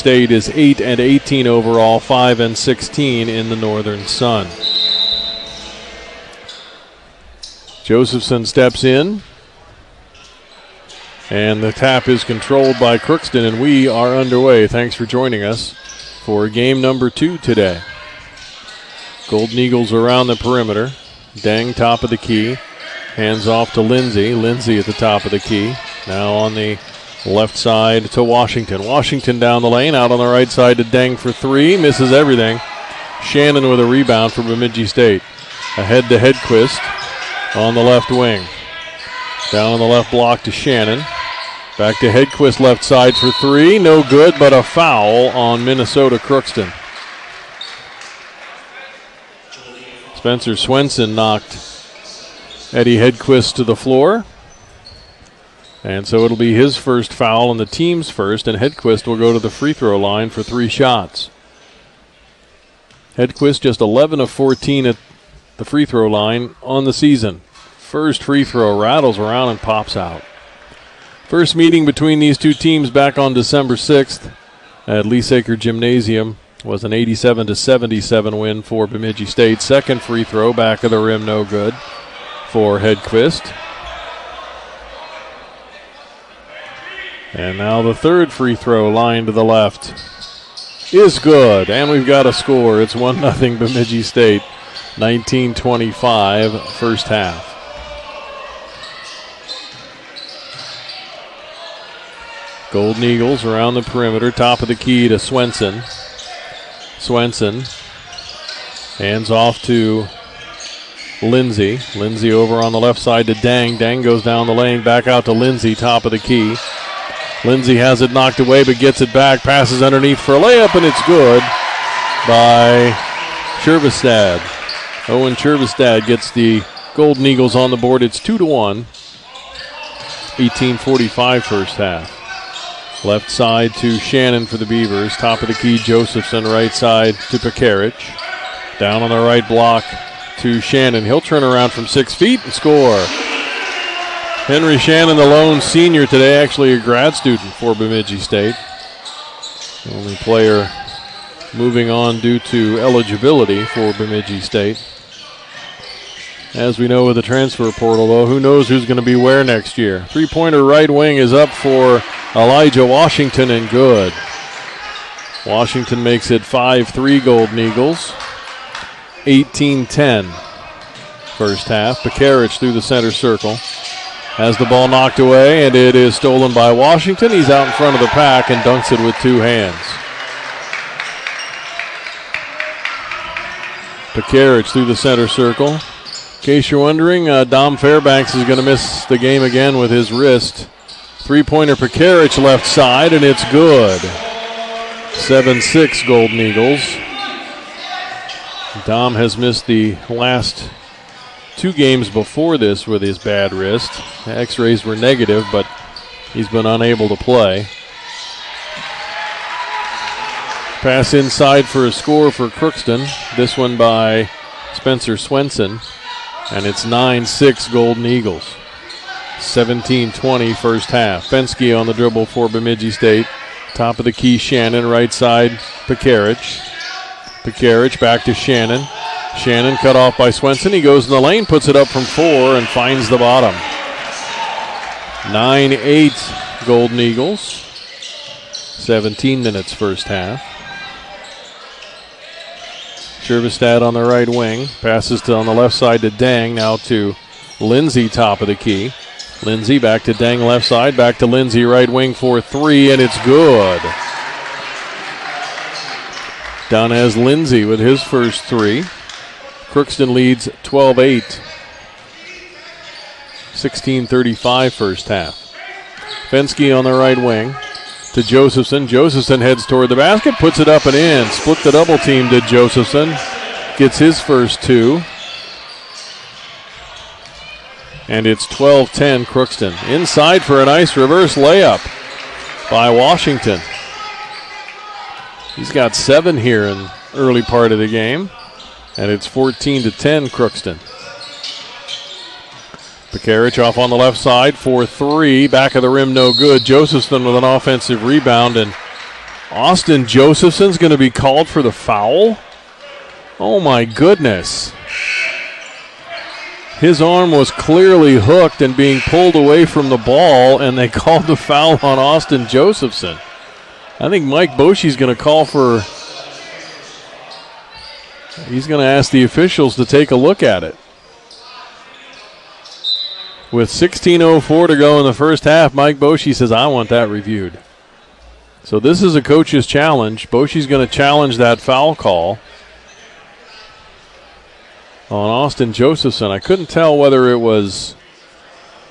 State is 8-18 overall, 5-16 in the Northern Sun. Josephson steps in, and the tap is controlled by Crookston, and we are underway. Thanks for joining us for game number 2 today. Golden Eagles around the perimeter. Dang, top of the key. Hands off to Lindsay. Lindsay at the top of the key. Now on the left side to Washington. Washington down the lane, out on the right side to Dang for 3. Misses everything. Shannon with a rebound for Bemidji State. Ahead to Hedquist on the left wing. Down on the left block to Shannon. Back to Hedquist left side for 3. No good, but a foul on Minnesota Crookston. Spencer Swenson knocked Eddie Hedquist to the floor. And so it'll be his first foul and the team's first, and Hedquist will go to the free throw line for 3 shots. Hedquist just 11 of 14 at the free throw line on the season. First free throw rattles around and pops out. First meeting between these two teams back on December 6th at Leasaker Gymnasium was an 87-77 win for Bemidji State. Second free throw, back of the rim, no good for Hedquist. And now the third free throw, line to the left, is good. And we've got a score. It's 1-0 Bemidji State, 19-25 first half. Golden Eagles around the perimeter, top of the key to Swenson. Swenson hands off to Lindsay. Lindsay over on the left side to Dang. Dang goes down the lane, back out to Lindsay, top of the key. Lindsay has it knocked away but gets it back, passes underneath for a layup, and it's good by Chervestad. Owen Chervestad gets the Golden Eagles on the board. It's 2-1. 18:45 first half. Left side to Shannon for the Beavers. Top of the key, Josephson. Right side to Pekarich. Down on the right block to Shannon. He'll turn around from 6 feet and score. Henry Shannon, the lone senior today, actually a grad student for Bemidji State. The only player moving on due to eligibility for Bemidji State. As we know with the transfer portal, though, who knows who's going to be where next year. Three-pointer right wing is up for Elijah Washington, and good. Washington makes it 5-3 Golden Eagles. 18-10 first half. Pekarich through the center circle. Has the ball knocked away, and it is stolen by Washington. He's out in front of the pack and dunks it with 2 hands. Pekarich through the center circle. In case you're wondering, Dom Fairbanks is going to miss the game again with his wrist. Three-pointer Pekarich left side, and it's good. 7-6 Golden Eagles. Dom has missed the last 2 games before this with his bad wrist. The X-rays were negative, but he's been unable to play. Pass inside for a score for Crookston. This one by Spencer Swenson. And it's 9-6 Golden Eagles. 17-20 first half. Fensky on the dribble for Bemidji State. Top of the key, Shannon. Right side, Pekarich. Pekarich back to Shannon. Shannon cut off by Swenson. He goes in the lane, puts it up from 4, and finds the bottom. 9-8 Golden Eagles. 17 minutes first half. Chervestad on the right wing. Passes on the left side to Dang. Now to Lindsay, top of the key. Lindsay back to Dang left side. Back to Lindsay right wing for 3, and it's good. Down as Lindsay with his first 3. Crookston leads 12-8. 16:35 first half. Fensky on the right wing to Josephson. Josephson heads toward the basket, puts it up and in. Split the double team to Josephson. Gets his first 2. And it's 12-10 Crookston. Inside for a nice reverse layup by Washington. He's got 7 here in the early part of the game. And it's 14-10 Crookston. Pekarich off on the left side for 3. Back of the rim, no good. Josephson with an offensive rebound, and Austin Josephson's going to be called for the foul. Oh my goodness. His arm was clearly hooked and being pulled away from the ball, and they called the foul on Austin Josephson. I think Mike Boschi's going to call for, he's going to ask the officials to take a look at it. With 16:04 to go in the first half, Mike Boschi says, I want that reviewed. So this is a coach's challenge. Boschi's going to challenge that foul call on Austin Josephson. I couldn't tell whether it was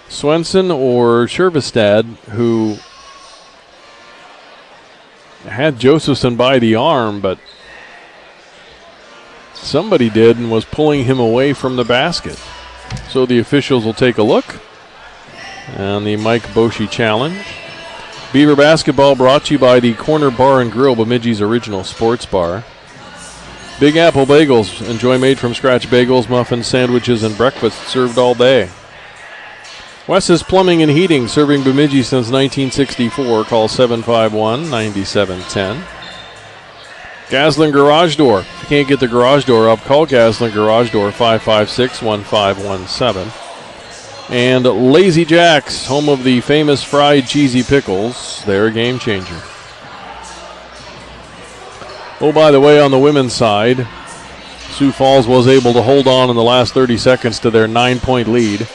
Swenson or Shervestad who had Josephson by the arm, but somebody did and was pulling him away from the basket. So the officials will take a look on the Mike Boschi challenge. Beaver basketball brought to you by the Corner Bar and Grill, Bemidji's original sports bar. Big Apple Bagels. Enjoy made-from-scratch bagels, muffins, sandwiches, and breakfast served all day. Wes's Plumbing and Heating, serving Bemidji since 1964. Call 751-9710. Gaslin Garage Door. If you can't get the garage door up, call Gaslin Garage Door 556-1517. And Lazy Jack's, home of the famous fried cheesy pickles. They're a game changer. Oh, by the way, on the women's side, Sioux Falls was able to hold on in the last 30 seconds to their 9-point lead.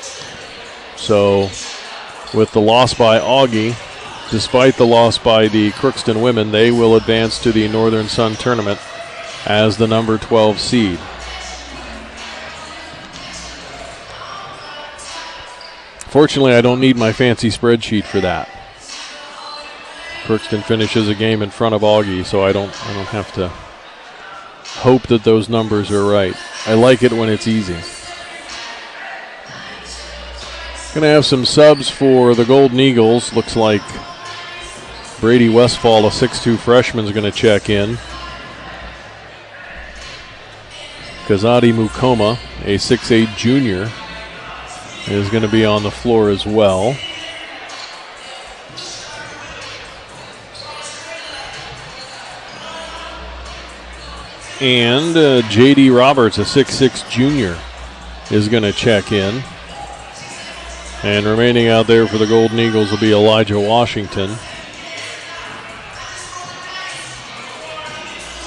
So, with the loss by Augie, despite the loss by the Crookston women, they will advance to the Northern Sun Tournament as the number 12 seed. Fortunately, I don't need my fancy spreadsheet for that. Crookston finishes a game in front of Augie, so I don't have to hope that those numbers are right. I like it when it's easy. Going to have some subs for the Golden Eagles. Looks like Brady Westfall, a 6'2 freshman, is going to check in. Kazadi Mukoma, a 6'8 junior, is going to be on the floor as well. And J.D. Roberts, a 6'6 junior, is going to check in. And remaining out there for the Golden Eagles will be Elijah Washington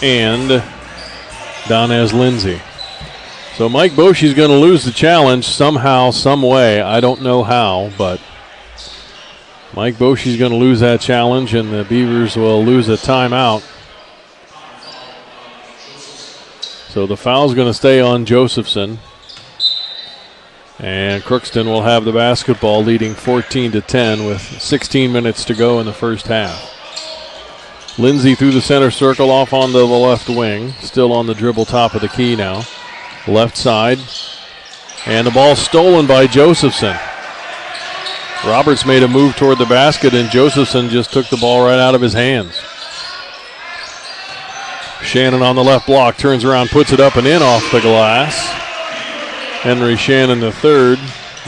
and Donez Lindsay. So Mike Boschi's going to lose the challenge somehow, some way. I don't know how, but Mike Boschi's going to lose that challenge, and the Beavers will lose a timeout. So the foul's going to stay on Josephson. And Crookston will have the basketball, leading 14-10 with 16 minutes to go in the first half. Lindsay through the center circle, off onto the left wing. Still on the dribble top of the key now. Left side. And the ball stolen by Josephson. Roberts made a move toward the basket, and Josephson just took the ball right out of his hands. Shannon on the left block, turns around, puts it up and in off the glass. Henry Shannon III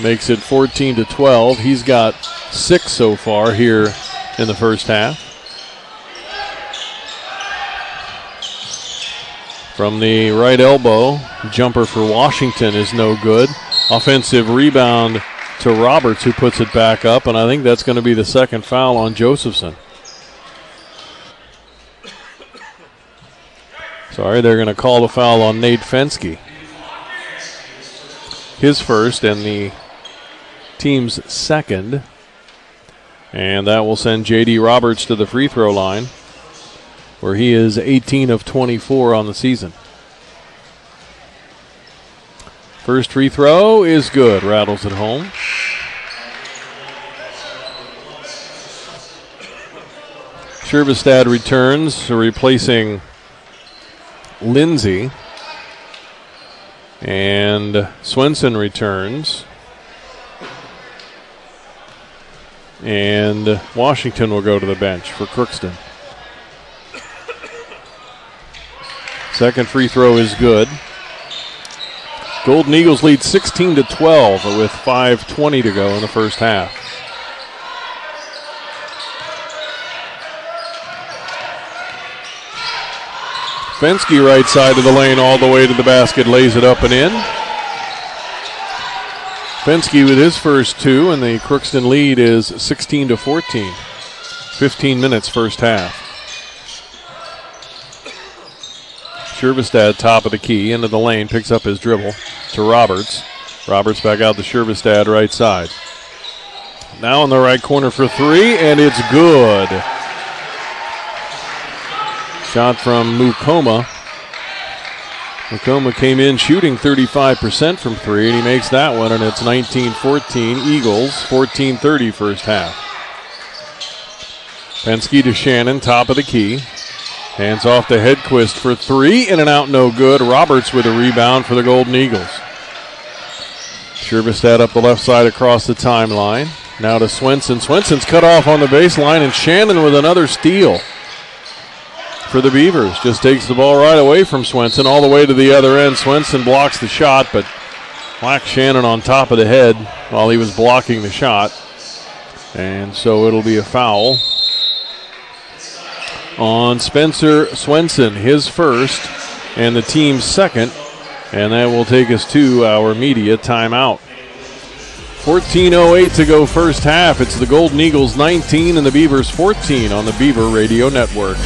makes it 14-12. He's got 6 so far here in the first half. From the right elbow, jumper for Washington is no good. Offensive rebound to Roberts, who puts it back up, and I think that's going to be the second foul on Josephson. Sorry, they're going to call the foul on Nate Fensky. His first and the team's second. And that will send J.D. Roberts to the free throw line, where he is 18 of 24 on the season. First free throw is good. Rattles it home. Shervestad returns, replacing Lindsay. And Swenson returns. And Washington will go to the bench for Crookston. Second free throw is good. Golden Eagles lead 16-12 with 5:20 to go in the first half. Fensky right side of the lane all the way to the basket, lays it up and in. Fensky with his first two, and the Crookston lead is 16-14. 15 minutes first half. Shervestad top of the key, into the lane, picks up his dribble to Roberts. Roberts back out to Shervestad right side. Now in the right corner for three, and it's good. Shot from Mukoma. Mukoma came in shooting 35% from three, and he makes that one, and it's 19-14. Eagles, 14-30 first half. Fensky to Shannon, top of the key. Hands off to Hedquist for three, in and out, no good. Roberts with a rebound for the Golden Eagles. Shervestad up the left side across the timeline. Now to Swenson. Swenson's cut off on the baseline, and Shannon with another steal for the Beavers. Just takes the ball right away from Swenson all the way to the other end. Swenson blocks the shot, but whacks Shannon on top of the head while he was blocking the shot. And so it'll be a foul on Spencer Swenson, his first and the team's second. And that will take us to our media timeout. 14:08 to go first half. It's the Golden Eagles 19 and the Beavers 14 on the Beaver Radio Network.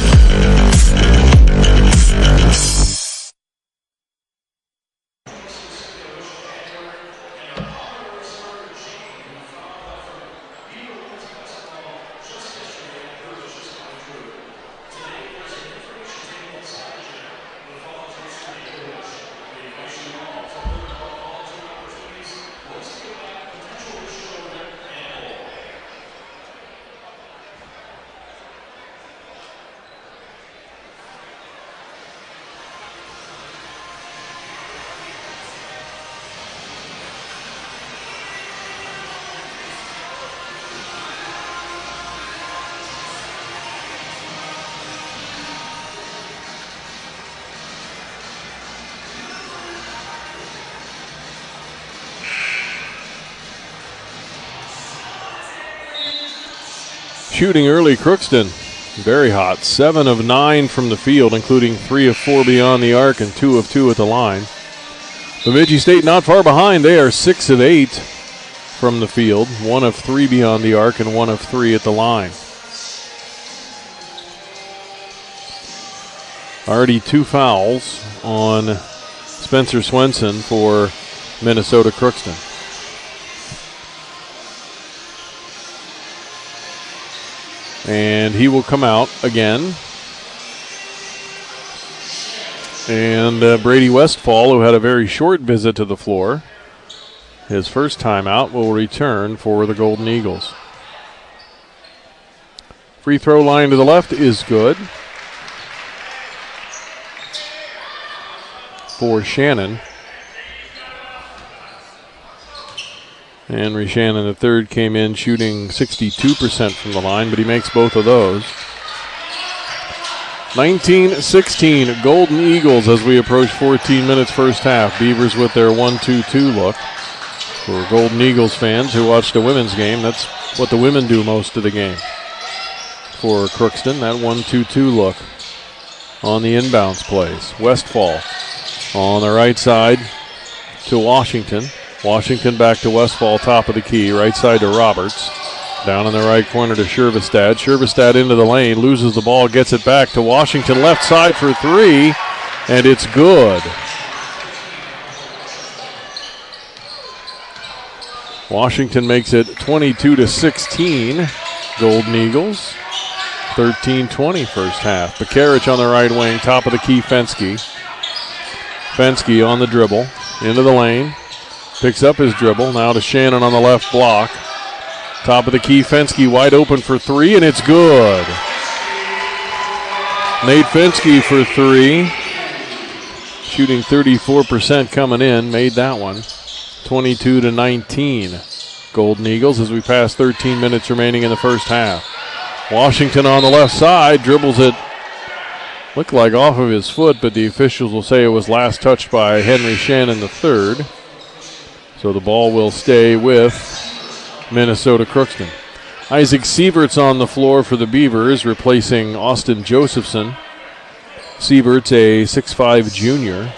Shooting early, Crookston, very hot. 7 of 9 from the field, including 3 of 4 beyond the arc and 2 of 2 at the line. Bemidji State not far behind. They are 6 of 8 from the field, 1 of 3 beyond the arc and 1 of 3 at the line. Already 2 fouls on Spencer Swenson for Minnesota Crookston. And he will come out again. And Brady Westfall, who had a very short visit to the floor, his first time out, will return for the Golden Eagles. Free throw line to the left is good for Shannon. Henry Shannon III came in shooting 62% from the line, but he makes both of those. 19-16, Golden Eagles as we approach 14 minutes first half. Beavers with their 1-2-2 look. For Golden Eagles fans who watch the women's game, that's what the women do most of the game. For Crookston, that 1-2-2 look on the inbounds plays. Westfall on the right side to Washington. Washington back to Westfall, top of the key, right side to Roberts. Down in the right corner to Shervestad. Shervestad into the lane, loses the ball, gets it back to Washington, left side for three, and it's good. Washington makes it 22-16. Golden Eagles, 13-20 first half. Pekarich on the right wing, top of the key, Fensky. Fensky on the dribble, into the lane. Picks up his dribble, now to Shannon on the left block. Top of the key, Fensky wide open for three, and it's good. Nate Fensky for three. Shooting 34% coming in, made that one. 22-19. Golden Eagles as we pass 13 minutes remaining in the first half. Washington on the left side, dribbles it. Looked like off of his foot, but the officials will say it was last touched by Henry Shannon III. So the ball will stay with Minnesota Crookston. Isaac Sievert's on the floor for the Beavers, replacing Austin Josephson. Siebert's a 6'5 junior.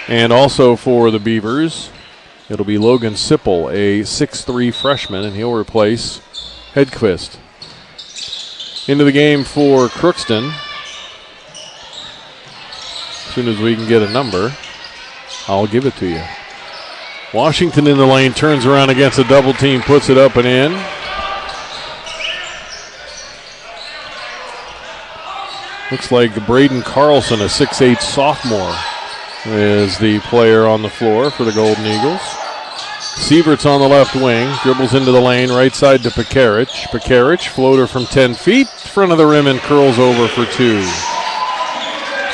And also for the Beavers, it'll be Logan Sipple, a 6'3 freshman, and he'll replace Hedquist. Into the game for Crookston. As soon as we can get a number, I'll give it to you. Washington in the lane, turns around against a double team, puts it up and in. Looks like Braden Carlson, a 6'8 sophomore, is the player on the floor for the Golden Eagles. Sievert's on the left wing, dribbles into the lane, right side to Pekarich. Pekarich, floater from 10 feet, front of the rim and curls over for two.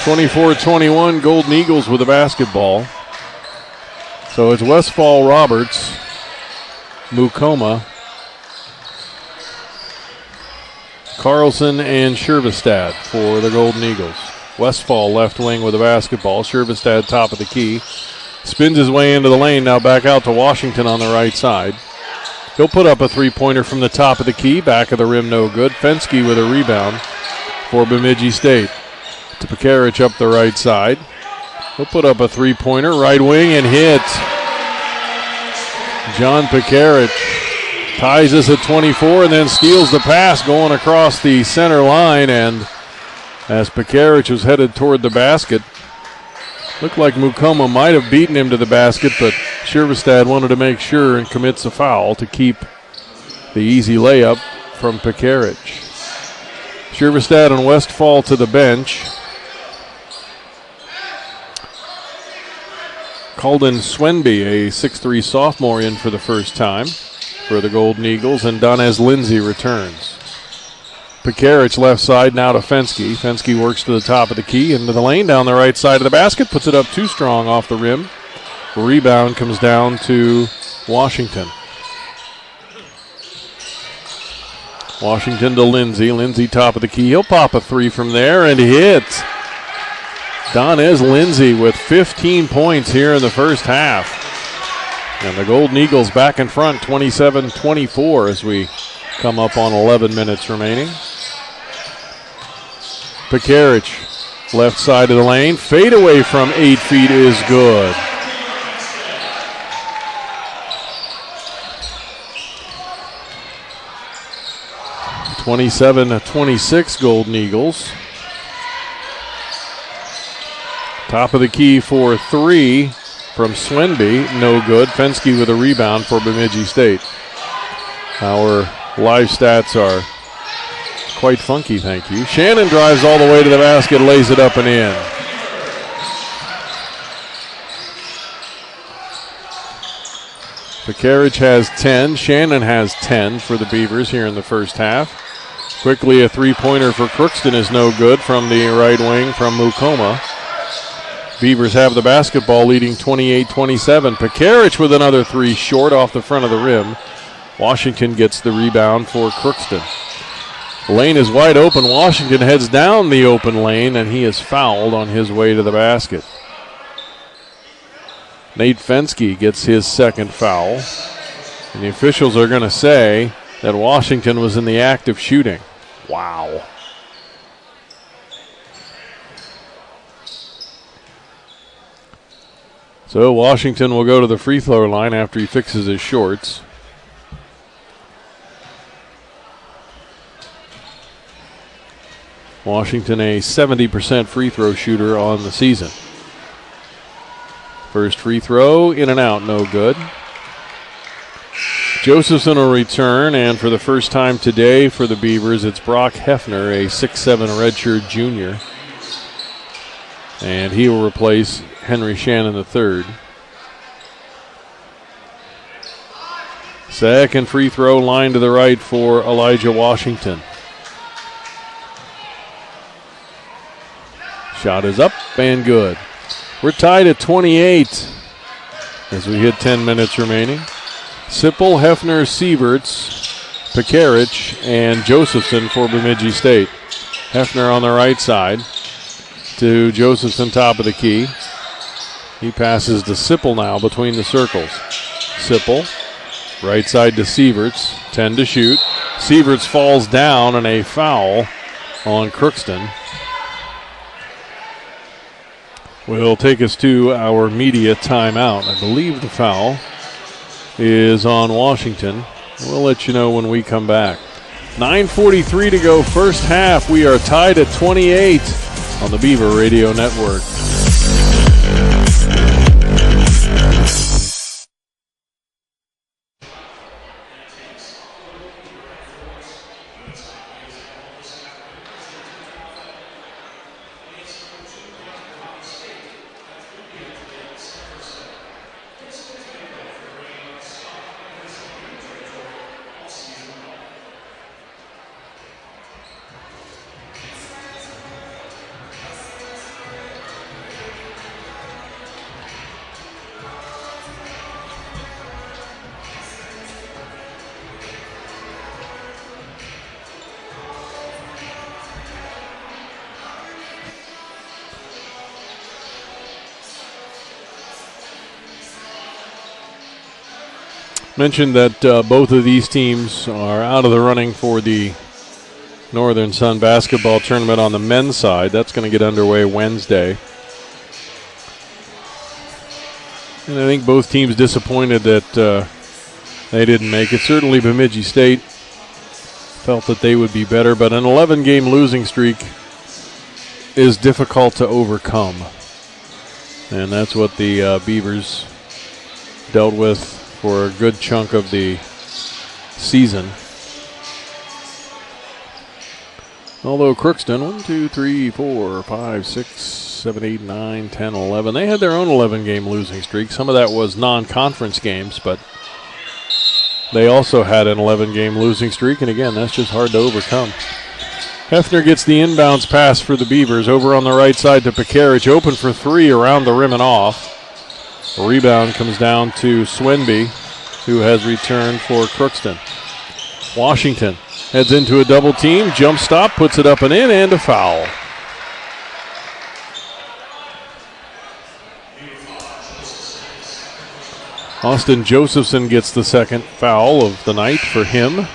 24-21, Golden Eagles with the basketball. So it's Westfall, Roberts, Mukoma, Carlson, and Shervestad for the Golden Eagles. Westfall left wing with the basketball. Shervestad top of the key. Spins his way into the lane, now back out to Washington on the right side. He'll put up a three-pointer from the top of the key. Back of the rim, no good. Fensky with a rebound for Bemidji State. To Pekarich up the right side. He'll put up a three-pointer, right wing, and hit. John Pekarich ties us at 24 and then steals the pass going across the center line. And as Pekarich was headed toward the basket, looked like Mukoma might have beaten him to the basket, but Shervestad wanted to make sure and commits a foul to keep the easy layup from Pekarich. Shervestad and Westfall to the bench. Calden Swenby, a 6'3 sophomore, in for the first time for the Golden Eagles, and Donez Lindsay returns. Pekarich left side now to Fensky. Fensky works to the top of the key, into the lane, down the right side of the basket, puts it up too strong off the rim. Rebound comes down to Washington. Washington to Lindsay. Lindsay top of the key. He'll pop a three from there and hit. Donez Lindsay with 15 points here in the first half. And the Golden Eagles back in front, 27-24 as we come up on 11 minutes remaining. Pekarich, left side of the lane. Fade away from 8 feet is good. (27-26) Golden Eagles. Top of the key for three from Swenby, no good. Fensky with a rebound for Bemidji State. Our live stats are quite funky, thank you. Shannon drives all the way to the basket, lays it up and in. Pekarich has 10. Shannon has 10 for the Beavers here in the first half. Quickly, a three-pointer for Crookston is no good from the right wing from Mukoma. Beavers have the basketball, leading 28-27. Pekarich with another three, short off the front of the rim. Washington gets the rebound for Crookston. The lane is wide open. Washington heads down the open lane, and he is fouled on his way to the basket. Nate Fensky gets his second foul. And the officials are going to say that Washington was in the act of shooting. Wow. So Washington will go to the free throw line after he fixes his shorts. Washington a 70% free throw shooter on the season. First free throw, in and out, no good. Josephson will return, and for the first time today for the Beavers, it's Brock Hefner, a 6'7 redshirt junior. And he will replace Henry Shannon III. Second free throw, line to the right for Elijah Washington. Shot is up and good. We're tied at 28 as we hit 10 minutes remaining. Sipple, Hefner, Sieberts, Pekarich, and Josephson for Bemidji State. Hefner on the right side to Josephson, top of the key. He passes to Sipple now between the circles. Sipple, right side to Sieberts, 10 to shoot. Sieberts falls down and a foul on Crookston. will take us to our media timeout. I believe the foul is on Washington. We'll let you know when we come back. 9:43 to go, first half. We are tied at 28 on the Beaver Radio Network. Mentioned that both of these teams are out of the running for the Northern Sun basketball tournament on the men's side. That's going to get underway Wednesday. And I think both teams disappointed that they didn't make it. Certainly Bemidji State felt that they would be better, but an 11-game losing streak is difficult to overcome. And that's what the Beavers dealt with for a good chunk of the season. Although Crookston, 1, 2, 3, 4, 5, 6, 7, 8, 9, 10, 11. They had their own 11-game losing streak. Some of that was non-conference games, but they also had an 11-game losing streak, and again, that's just hard to overcome. Hefner gets the inbounds pass for the Beavers over on the right side to Pekarich, open for three around the rim and off. The rebound comes down to Swenby, who has returned for Crookston. Washington heads into a double team, jump stop, puts it up and in, and a foul. Austin Josephson gets the second foul of the night for him,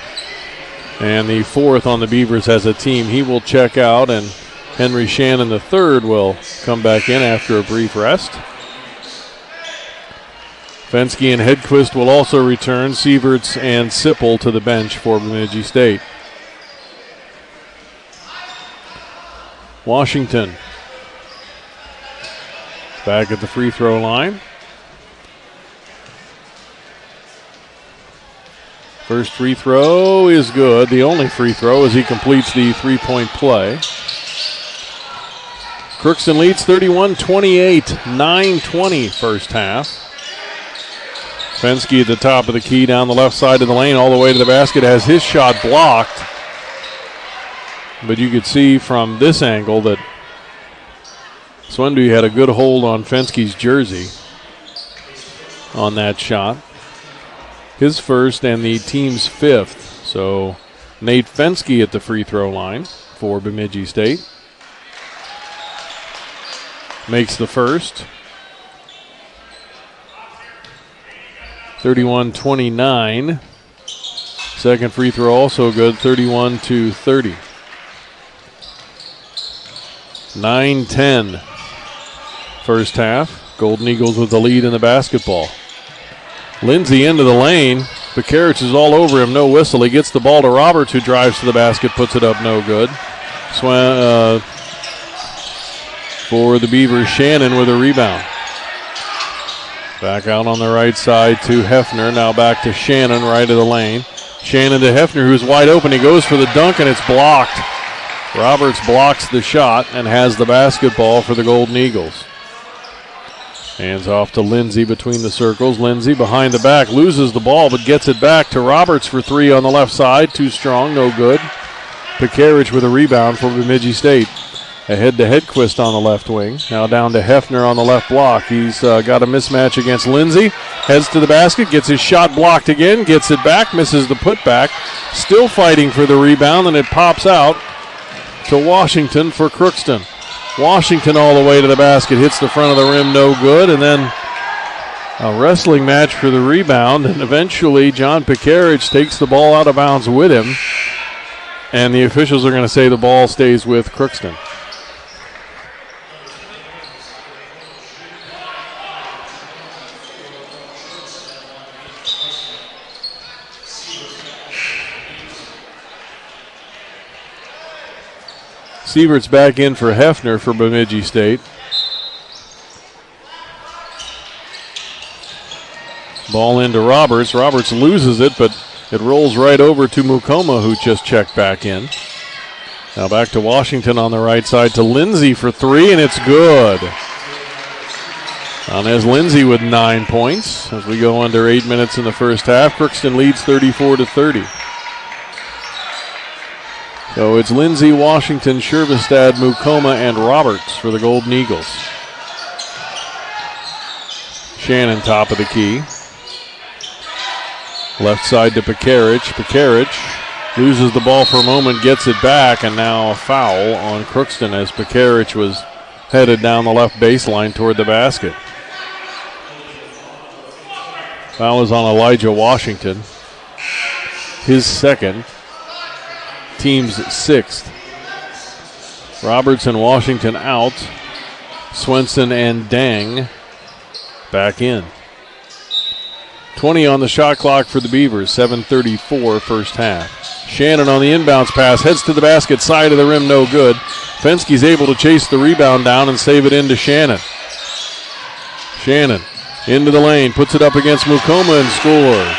and the fourth on the Beavers as a team. He will check out, and Henry Shannon III will come back in after a brief rest. Fensky and Hedquist will also return. Sieverts and Sipple to the bench for Bemidji State. Washington back at the free throw line. First free throw is good. The only free throw as he completes the three-point play. Crookston leads 31-28, 9:20 first half. Fensky at the top of the key down the left side of the lane all the way to the basket, has his shot blocked. But you could see from this angle that Swenby had a good hold on Fensky's jersey on that shot. His first and the team's fifth. So Nate Fensky at the free throw line for Bemidji State. Makes the first. 31-29. Second free throw also good, 31-30. 9-10 first half. Golden Eagles with the lead in the basketball. Lindsay into the lane. Pekarich is all over him, no whistle. He gets the ball to Roberts, who drives to the basket, puts it up, no good. For the Beavers, Shannon with a rebound. Back out on the right side to Hefner. Now back to Shannon, right of the lane. Shannon to Hefner, who's wide open. He goes for the dunk, and it's blocked. Roberts blocks the shot and has the basketball for the Golden Eagles. Hands off to Lindsay between the circles. Lindsay behind the back, loses the ball, but gets it back to Roberts for three on the left side. Too strong, no good. Pekarich with a rebound for Bemidji State. Ahead to Hedquist on the left wing. Now down to Hefner on the left block. He's got a mismatch against Lindsay. Heads to the basket, gets his shot blocked again, gets it back, misses the putback. Still fighting for the rebound, and it pops out to Washington for Crookston. Washington all the way to the basket, hits the front of the rim, no good, and then a wrestling match for the rebound, and eventually John Pekarich takes the ball out of bounds with him, and the officials are going to say the ball stays with Crookston. Sievert's back in for Hefner for Bemidji State. Ball into Roberts. Roberts loses it, but it rolls right over to Mukoma, who just checked back in. Now back to Washington on the right side to Lindsay for three, and it's good. Inez Lindsay with 9 points as we go under 8 minutes in the first half. Crookston leads 34-30. So it's Lindsay, Washington, Shervestad, Mukoma, and Roberts for the Golden Eagles. Shannon top of the key. Left side to Pekarich. Pekarich loses the ball for a moment, gets it back, and now a foul on Crookston as Pekarich was headed down the left baseline toward the basket. Foul is on Elijah Washington. His second. Team's sixth. Roberts and Washington out. Swenson and Dang back in. 20 on the shot clock for the Beavers. 7:34 first half. Shannon on the inbounds pass. Heads to the basket. Side of the rim, no good. Fenske's able to chase the rebound down and save it into Shannon. Shannon into the lane. Puts it up against Mukoma and scores.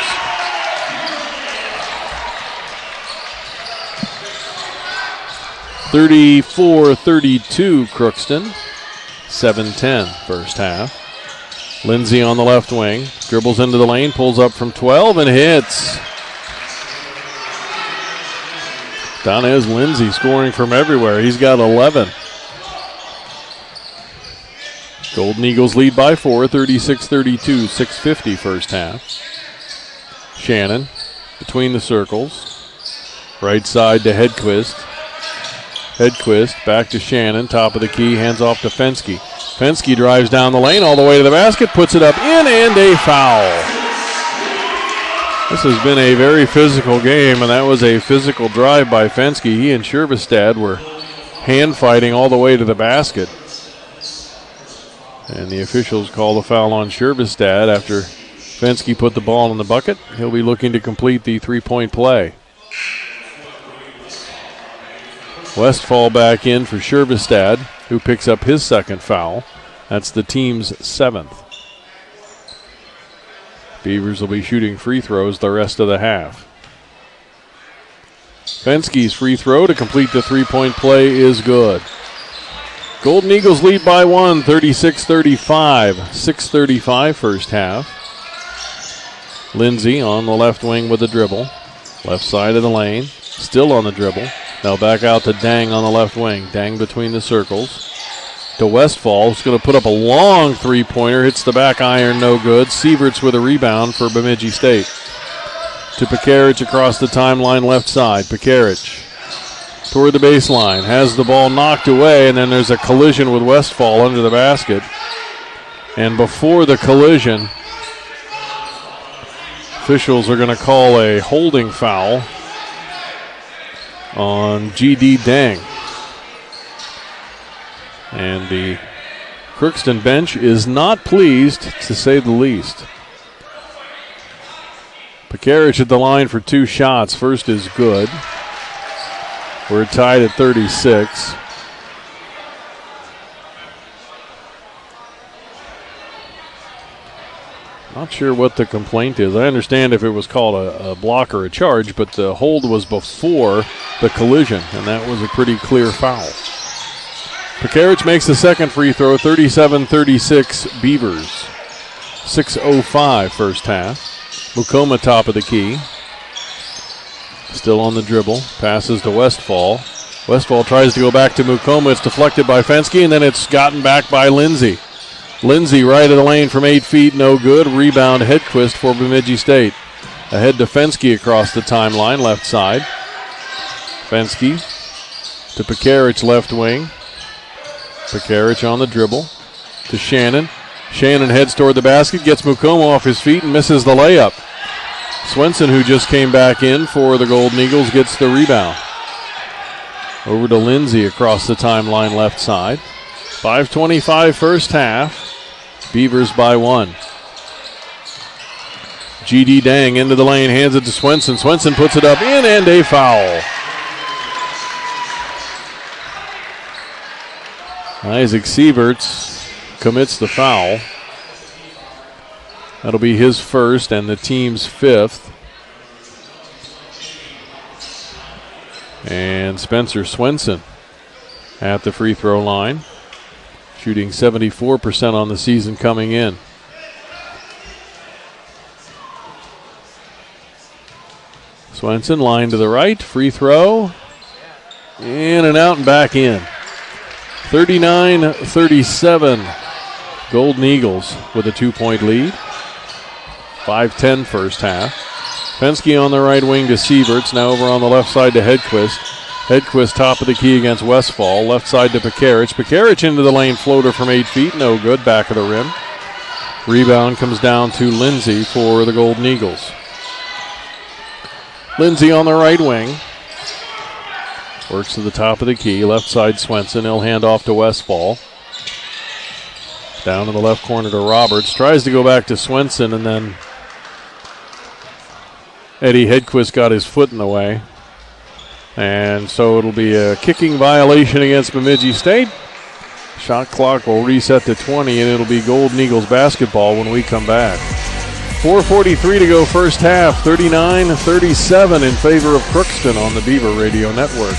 (34-32) Crookston. 7:10 first half. Lindsay on the left wing. Dribbles into the lane. Pulls up from 12 and hits. Inez Lindsay scoring from everywhere. He's got 11. Golden Eagles lead by 4, 36-32, 6:50 first half. Shannon between the circles. Right side to Hedquist. Hedquist back to Shannon, top of the key, hands off to Fenske. Fenske drives down the lane all the way to the basket, puts it up in, and a foul. This has been a very physical game, and that was a physical drive by Fenske. He and Shervestad were hand fighting all the way to the basket. And the officials call the foul on Shervestad after Fenske put the ball in the bucket. He'll be looking to complete the three-point play. Westfall back in for Shervestad, who picks up his second foul. That's the team's 7th. Beavers will be shooting free throws the rest of the half. Fenske's free throw to complete the three-point play is good. Golden Eagles lead by 1, 36-35, 6:35 first half. Lindsay on the left wing with a dribble. Left side of the lane, still on the dribble. Now back out to Dang on the left wing. Dang between the circles. To Westfall, who's going to put up a long three-pointer. Hits the back iron, no good. Sieverts with a rebound for Bemidji State. To Pekarich across the timeline left side. Pekarich toward the baseline. Has the ball knocked away, and then there's a collision with Westfall under the basket. And before the collision, officials are going to call a holding foul on G.D. Dang. And the Crookston bench is not pleased, to say the least. Pekarich at the line for 2 shots. First is good. We're tied at 36. Not sure what the complaint is. I understand if it was called a block or a charge, but the hold was before the collision, and that was a pretty clear foul. Pekarich makes the second free throw, 37-36 Beavers. 6:05 first half. Mukoma top of the key. Still on the dribble. Passes to Westfall. Westfall tries to go back to Mukoma. It's deflected by Fenske, and then it's gotten back by Lindsay. Lindsay right of the lane from 8 feet, no good. Rebound Hedquist for Bemidji State. Ahead to Fenske across the timeline, left side. Fenske to Pekarich left wing. Pekarich on the dribble to Shannon. Shannon heads toward the basket, gets Mukoma off his feet and misses the layup. Swenson, who just came back in for the Golden Eagles, gets the rebound. Over to Lindsay across the timeline left side. 5:25 first half. Beavers by 1. G.D. Dang into the lane, hands it to Swenson. Swenson puts it up in, and a foul. Isaac Sieverts commits the foul. That'll be his first and the team's fifth. And Spencer Swenson at the free throw line, shooting 74% on the season coming in. Swenson, line to the right, free throw, in and out and back in. 39-37, Golden Eagles with a 2-point lead. 5:10 first half. Penske on the right wing to Sieverts, now over on the left side to Hedquist. Hedquist top of the key against Westfall, left side to Pekarich. Pekarich into the lane, floater from 8 feet, no good, back of the rim. Rebound comes down to Lindsay for the Golden Eagles. Lindsay on the right wing. Works to the top of the key, left side Swenson, he'll hand off to Westfall. Down in the left corner to Roberts, tries to go back to Swenson, and then Eddie Hedquist got his foot in the way. And so it'll be a kicking violation against Bemidji State. Shot clock will reset to 20, and it'll be Golden Eagles basketball when we come back. 4:43 to go first half, 39-37 in favor of Crookston on the Beaver Radio Network.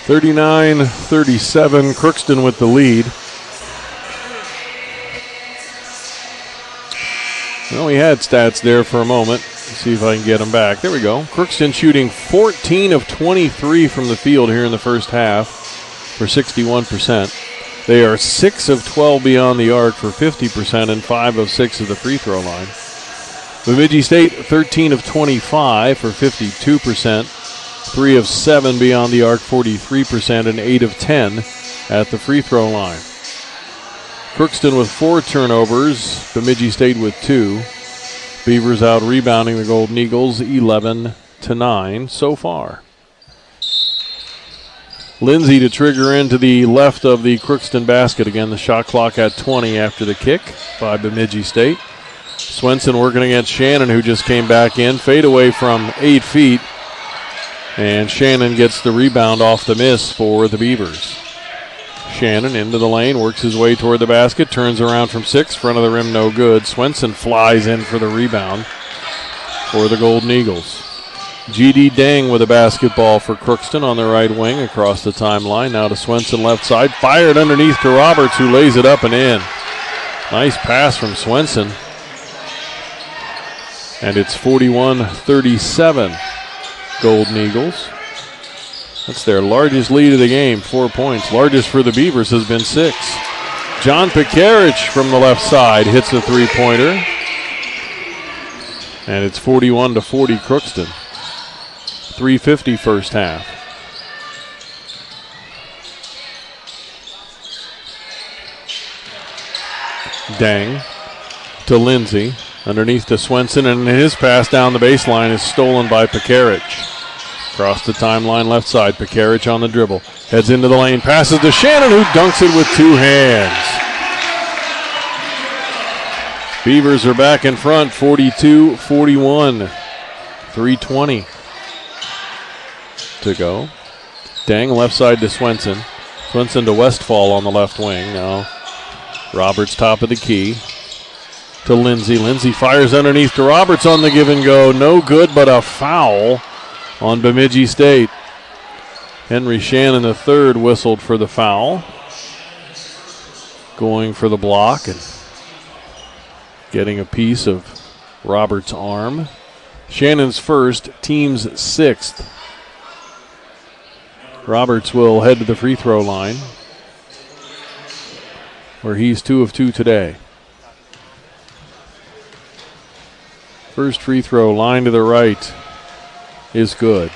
(39-37), Crookston with the lead. Well, we had stats there for a moment. Let's see if I can get them back. There we go. Crookston shooting 14 of 23 from the field here in the first half for 61%. They are 6 of 12 beyond the arc for 50% and 5 of 6 at the free throw line. Bemidji State 13 of 25 for 52%. 3 of 7 beyond the arc, 43%, and 8 of 10 at the free throw line. Crookston with 4 turnovers, Bemidji State with 2. Beavers out rebounding the Golden Eagles 11-9 so far. Lindsay to trigger into the left of the Crookston basket. Again, the shot clock at 20 after the kick by Bemidji State. Swenson working against Shannon, who just came back in. Fade away from 8 feet. And Shannon gets the rebound off the miss for the Beavers. Shannon into the lane, works his way toward the basket, turns around from 6, front of the rim, no good. Swenson flies in for the rebound for the Golden Eagles. G.D. Dang with a basketball for Crookston on the right wing across the timeline. Now to Swenson left side, fired underneath to Roberts, who lays it up and in. Nice pass from Swenson. And it's 41-37. Golden Eagles. That's their largest lead of the game, 4 points. Largest for the Beavers has been 6. John Pekarich from the left side hits the three-pointer. And it's 41-40 Crookston. 3:50 first half. Dang to Lindsay. Underneath to Swenson, and his pass down the baseline is stolen by Pekarich. Across the timeline, left side, Pekarich on the dribble. Heads into the lane, passes to Shannon, who dunks it with 2 hands. Beavers are back in front, 42-41. 3:20 to go. Dang left side to Swenson. Swenson to Westfall on the left wing. Now Roberts top of the key. To Lindsay. Lindsay fires underneath to Roberts on the give and go. No good, but a foul on Bemidji State. Henry Shannon III whistled for the foul. Going for the block, and getting a piece of Roberts' arm. Shannon's first, team's sixth. Roberts will head to the free throw line, where he's 2 of 2 today. First free throw, line to the right, is good.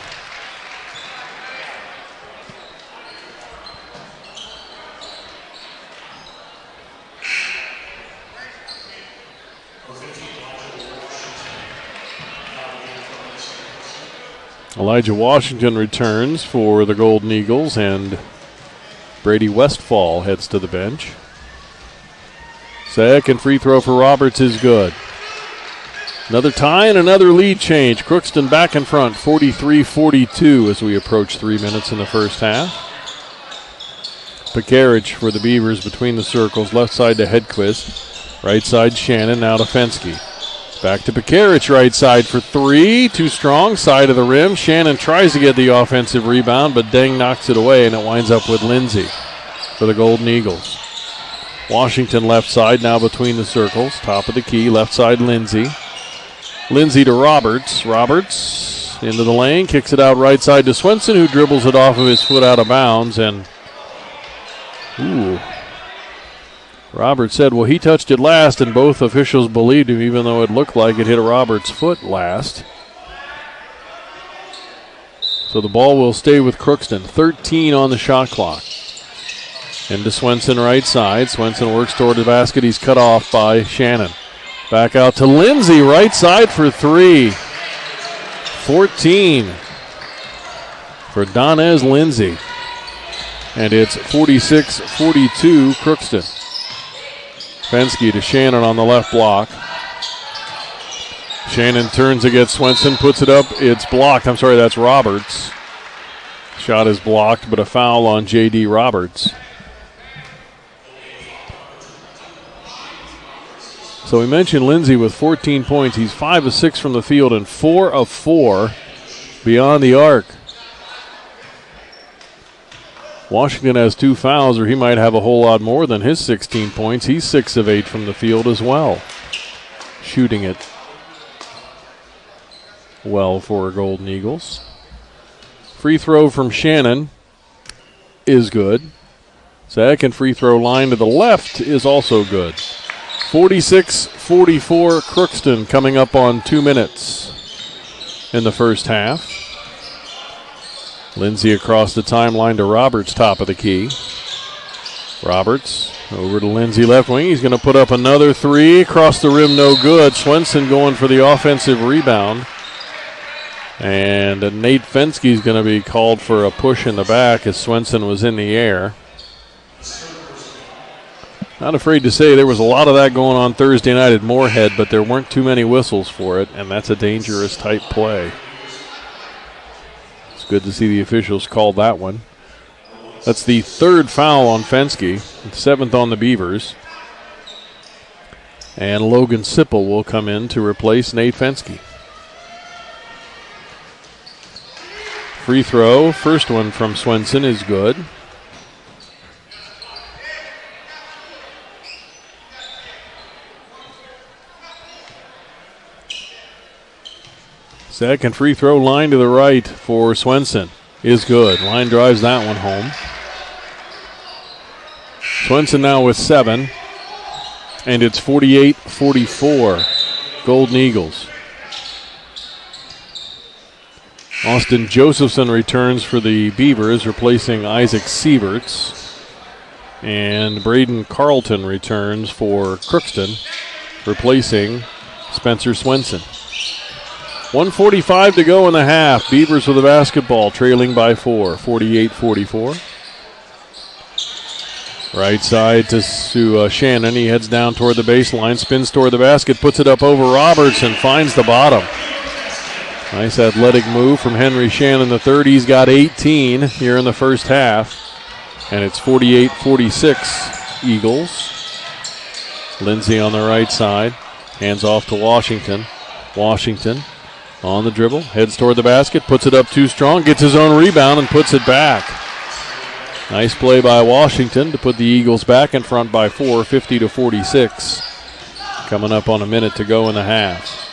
Elijah Washington returns for the Golden Eagles, and Brady Westfall heads to the bench. Second free throw for Roberts is good. Another tie and another lead change. Crookston back in front, 43-42 as we approach 3 minutes in the first half. Pekarich for the Beavers between the circles, left side to Hedquist. Right side Shannon, now to Fensky. Back to Pekarich, right side for three. Too strong, side of the rim. Shannon tries to get the offensive rebound, but Deng knocks it away, and it winds up with Lindsay for the Golden Eagles. Washington left side, now between the circles. Top of the key, left side Lindsay. Lindsay to Roberts. Roberts into the lane, kicks it out right side to Swenson, who dribbles it off of his foot out of bounds, and Roberts said, well, he touched it last, and both officials believed him, even though it looked like it hit Roberts' foot last. So the ball will stay with Crookston. 13 on the shot clock. Into Swenson right side. Swenson works toward the basket. He's cut off by Shannon. Back out to Lindsay, right side for three. 14 for Donez Lindsay. And it's 46-42 Crookston. Fensky to Shannon on the left block. Shannon turns against Swenson, puts it up. It's blocked. I'm sorry, that's Roberts. Shot is blocked, but a foul on J.D. Roberts. So we mentioned Lindsay with 14 points. He's 5 of 6 from the field and 4 of 4 beyond the arc. Washington has 2 fouls, or he might have a whole lot more than his 16 points. He's 6 of 8 from the field as well. Shooting it well for Golden Eagles. Free throw from Shannon is good. Second free throw line to the left is also good. 46-44 Crookston coming up on 2 minutes in the first half. Lindsay across the timeline to Roberts, top of the key. Roberts over to Lindsay, left wing. He's going to put up another three. Across the rim, no good. Swenson going for the offensive rebound. And Nate Fensky is going to be called for a push in the back as Swenson was in the air. Not afraid to say there was a lot of that going on Thursday night at Moorhead, but there weren't too many whistles for it, and that's a dangerous type play. Good to see the officials call that one. That's the 3rd foul on Fensky, 7th on the Beavers. And Logan Sipple will come in to replace Nate Fensky. Free throw, first one from Swenson is good. Second free throw, line to the right for Swenson is good. Line drives that one home. Swenson now with 7, and it's 48-44 Golden Eagles. Austin Josephson returns for the Beavers, replacing Isaac Sieverts. And Braden Carlton returns for Crookston, replacing Spencer Swenson. 1:45 to go in the half. Beavers with the basketball, trailing by 4, 48-44. Right side to Shannon. He heads down toward the baseline, spins toward the basket, puts it up over Roberts, and finds the bottom. Nice athletic move from Henry Shannon III. He's got 18 here in the first half, and it's 48-46 Eagles. Lindsay on the right side, hands off to Washington. Washington on the dribble, heads toward the basket, puts it up too strong, gets his own rebound and puts it back. Nice play by Washington to put the Eagles back in front by 4, 50-46. Coming up on a minute to go in the half.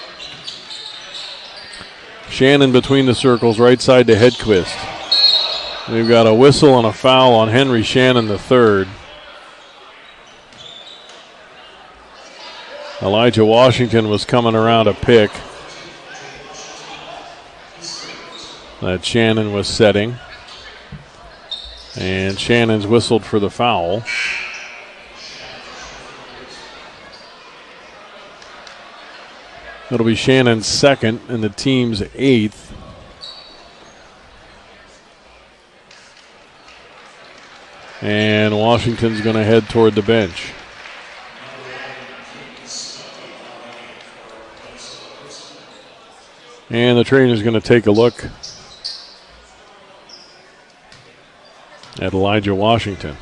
Shannon between the circles, right side to Hedquist. We've got a whistle and a foul on Henry Shannon III. Elijah Washington was coming around a pick that Shannon was setting. And Shannon's whistled for the foul. It'll be Shannon's second and the team's 8th. And Washington's going to head toward the bench. And the trainer's going to take a look at Elijah Washington.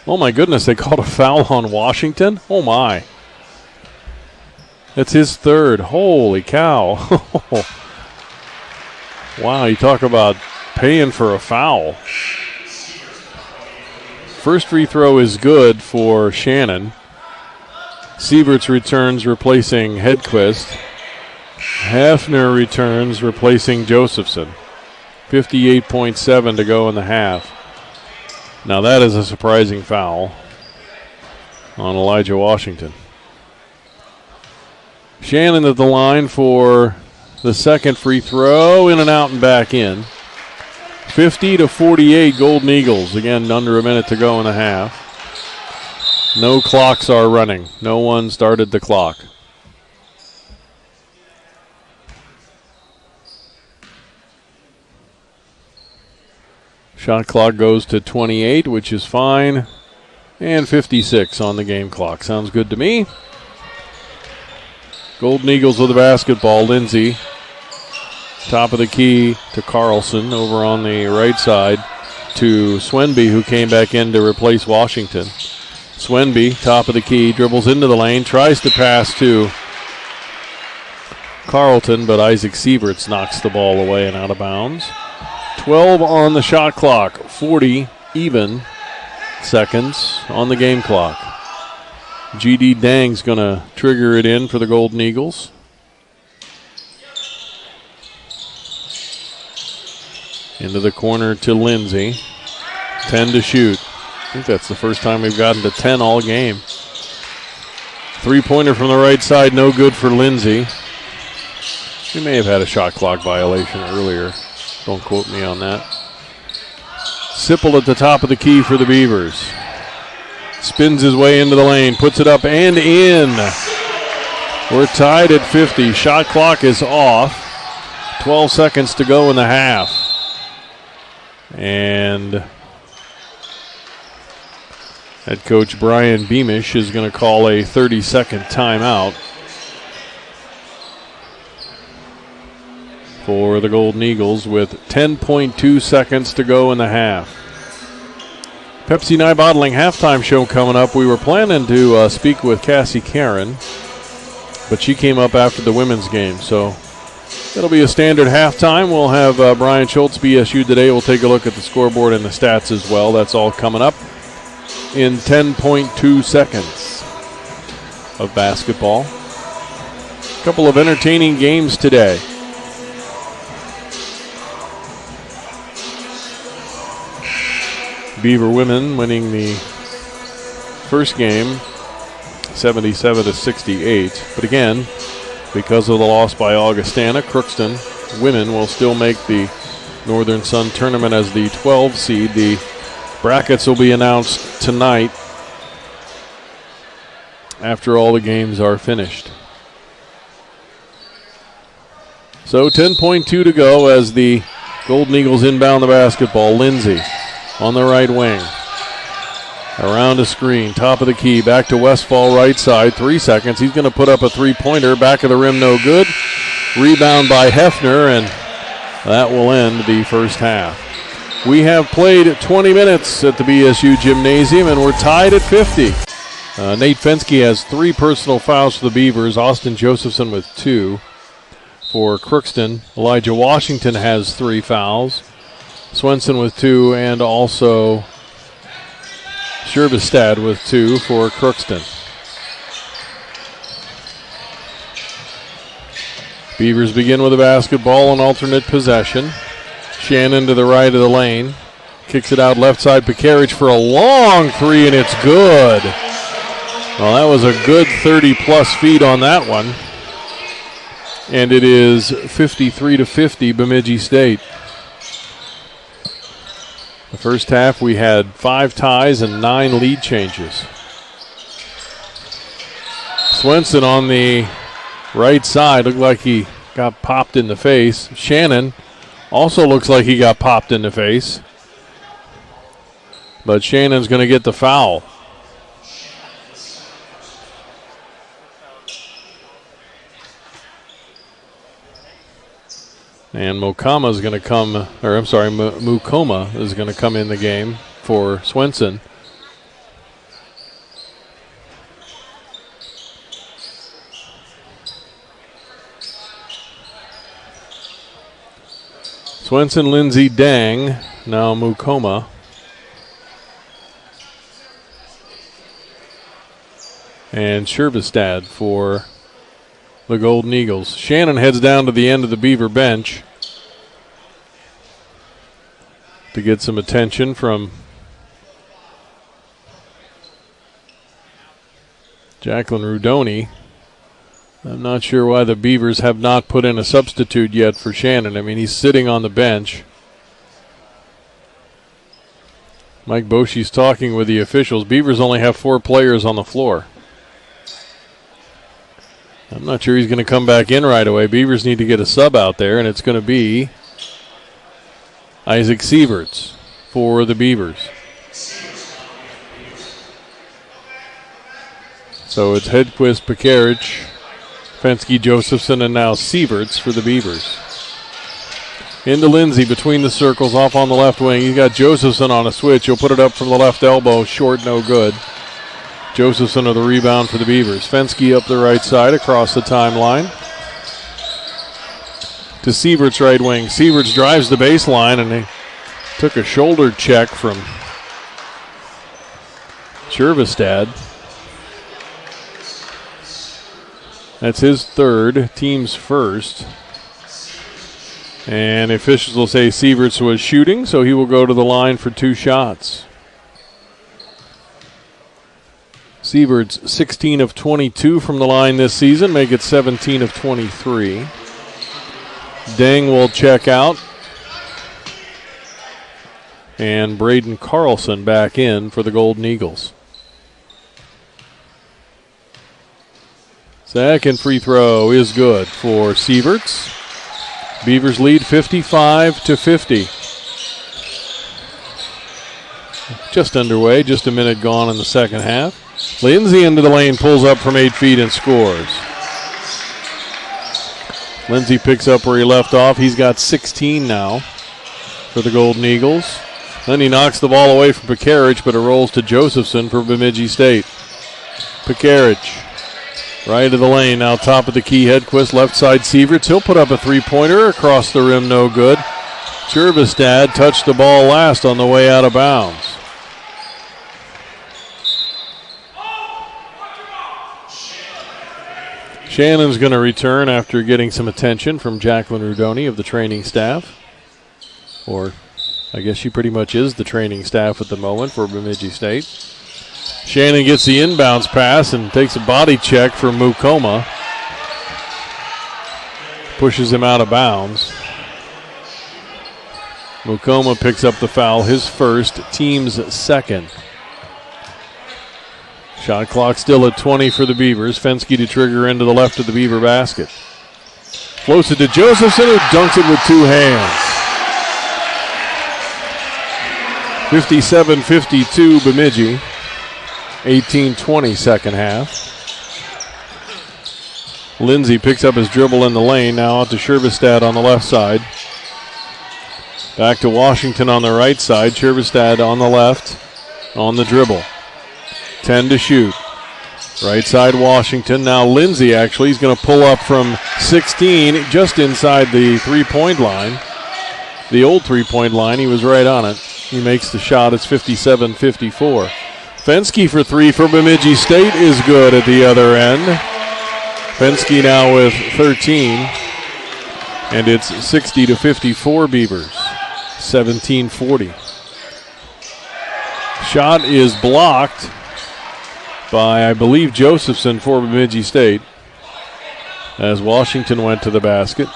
Oh my goodness, they called a foul on Washington? Oh my. It's his third. Holy cow. Wow, you talk about paying for a foul. First free throw is good for Shannon. Sieverts returns replacing Hedquist. Hefner returns replacing Josephson. 58.7 to go in the half. Now that is a surprising foul on Elijah Washington. Shannon at the line for the second free throw, in and out and back in. 50-48 Golden Eagles. Again, under a minute to go in the half. No clocks are running. No one started the clock. Shot clock goes to 28, which is fine. And 56 on the game clock. Sounds good to me. Golden Eagles with the basketball. Lindsay, top of the key to Carlson. Over on the right side to Swenby, who came back in to replace Washington. Swenby, top of the key, dribbles into the lane, tries to pass to Carlton, but Isaac Sieverts knocks the ball away and out of bounds. 12 on the shot clock, 40 even seconds on the game clock. G.D. Dang's going to trigger it in for the Golden Eagles. Into the corner to Lindsay. 10 to shoot. I think that's the first time we've gotten to 10 all game. Three-pointer from the right side, no good for Lindsay. She may have had a shot clock violation earlier. Don't quote me on that. Sipple at the top of the key for the Beavers. Spins his way into the lane, puts it up and in. We're tied at 50. Shot clock is off. 12 seconds to go in the half. And head coach Brian Beamish is going to call a 30-second timeout for the Golden Eagles with 10.2 seconds to go in the half. Pepsi Nye Bottling halftime show coming up. We were planning to speak with Cassie Karen, but she came up after the women's game, so it'll be a standard halftime. We'll have Brian Schultz, BSU Today. We'll take a look at the scoreboard and the stats as well. That's all coming up in 10.2 seconds of basketball. A couple of entertaining games today. Beaver women winning the first game 77-68. But again, because of the loss by Augustana, Crookston women will still make the Northern Sun tournament as the 12 seed. The brackets will be announced tonight after all the games are finished. So 10.2 to go as the Golden Eagles inbound the basketball. Lindsay on the right wing. Around a screen, top of the key, back to Westfall right side. 3 seconds. He's going to put up a three-pointer. Back of the rim, no good. Rebound by Hefner, and that will end the first half. We have played 20 minutes at the BSU Gymnasium, and we're tied at 50. Nate Fensky has 3 personal fouls for the Beavers. Austin Josephson with 2 for Crookston. Elijah Washington has 3 fouls. Swenson with 2, and also Sherbestad with 2 for Crookston. Beavers begin with a basketball on alternate possession. Shannon to the right of the lane. Kicks it out left side. Pekarich for a long three, and it's good. Well, that was a good 30-plus feet on that one. And it is 53-50 Bemidji State. The first half we had 5 ties and 9 lead changes. Swenson on the right side looked like he got popped in the face. Shannon also looks like he got popped in the face. But Shannon's going to get the foul. And Mukoma is going to come in the game for Swenson. Swenson, Lindsey, Dang, now Mukoma. And Shervestad for the Golden Eagles. Shannon heads down to the end of the Beaver bench to get some attention from Jacqueline Rudoni. I'm not sure why the Beavers have not put in a substitute yet for Shannon. I mean, he's sitting on the bench. Mike Boshy's talking with the officials. Beavers only have 4 players on the floor. I'm not sure he's going to come back in right away. Beavers need to get a sub out there, and it's going to be Isaac Sieverts for the Beavers. So it's Hedquist, Pekarich, Fensky, Josephson, and now Sieverts for the Beavers. Into Lindsay between the circles, off on the left wing. He's got Josephson on a switch. He'll put it up from the left elbow. Short, no good. Josephson of the rebound for the Beavers. Fensky up the right side across the timeline to Sieverts right wing. Sieverts drives the baseline, and he took a shoulder check from Shervestad. That's his third, team's first. And officials will say Sieverts was shooting, so he will go to the line for 2 shots. Sieverts 16 of 22 from the line this season, make it 17 of 23. Deng will check out. And Braden Carlson back in for the Golden Eagles. Second free throw is good for Sieverts. Beavers lead 55-50. Just underway, just a minute gone in the second half. Lindsay into the lane, pulls up from 8 feet and scores. Lindsay picks up where he left off. He's got 16 now for the Golden Eagles. Then he knocks the ball away from Pekarich, but it rolls to Josephson for Bemidji State. Pekarich, right of the lane, now top of the key. Hedquist, left side Sieverts. He'll put up a 3-pointer across the rim, no good. Shervestad touched the ball last on the way out of bounds. Shannon's going to return after getting some attention from Jacqueline Rudoni of the training staff. Or I guess she pretty much is the training staff at the moment for Bemidji State. Shannon gets the inbounds pass and takes a body check from Mukoma. Pushes him out of bounds. Mukoma picks up the foul, his first, team's second. Shot clock still at 20 for the Beavers. Fensky to trigger into the left of the Beaver basket. Floats it to Josephson, who dunks it with 2 hands. 57-52 Bemidji. 18-20 second half. Lindsay picks up his dribble in the lane. Now out to Shervestad on the left side. Back to Washington on the right side. Shervestad on the left on the dribble. 10 to shoot. Right side Washington. Now Lindsay actually is going to pull up from 16 just inside the 3-point line. The old 3-point line. He was right on it. He makes the shot. It's 57-54. Fensky for 3 for Bemidji State is good at the other end. Fensky now with 13. And it's 60-54 Beavers. 17:40. Shot is blocked by, I believe, Josephson for Bemidji State, as Washington went to the basket.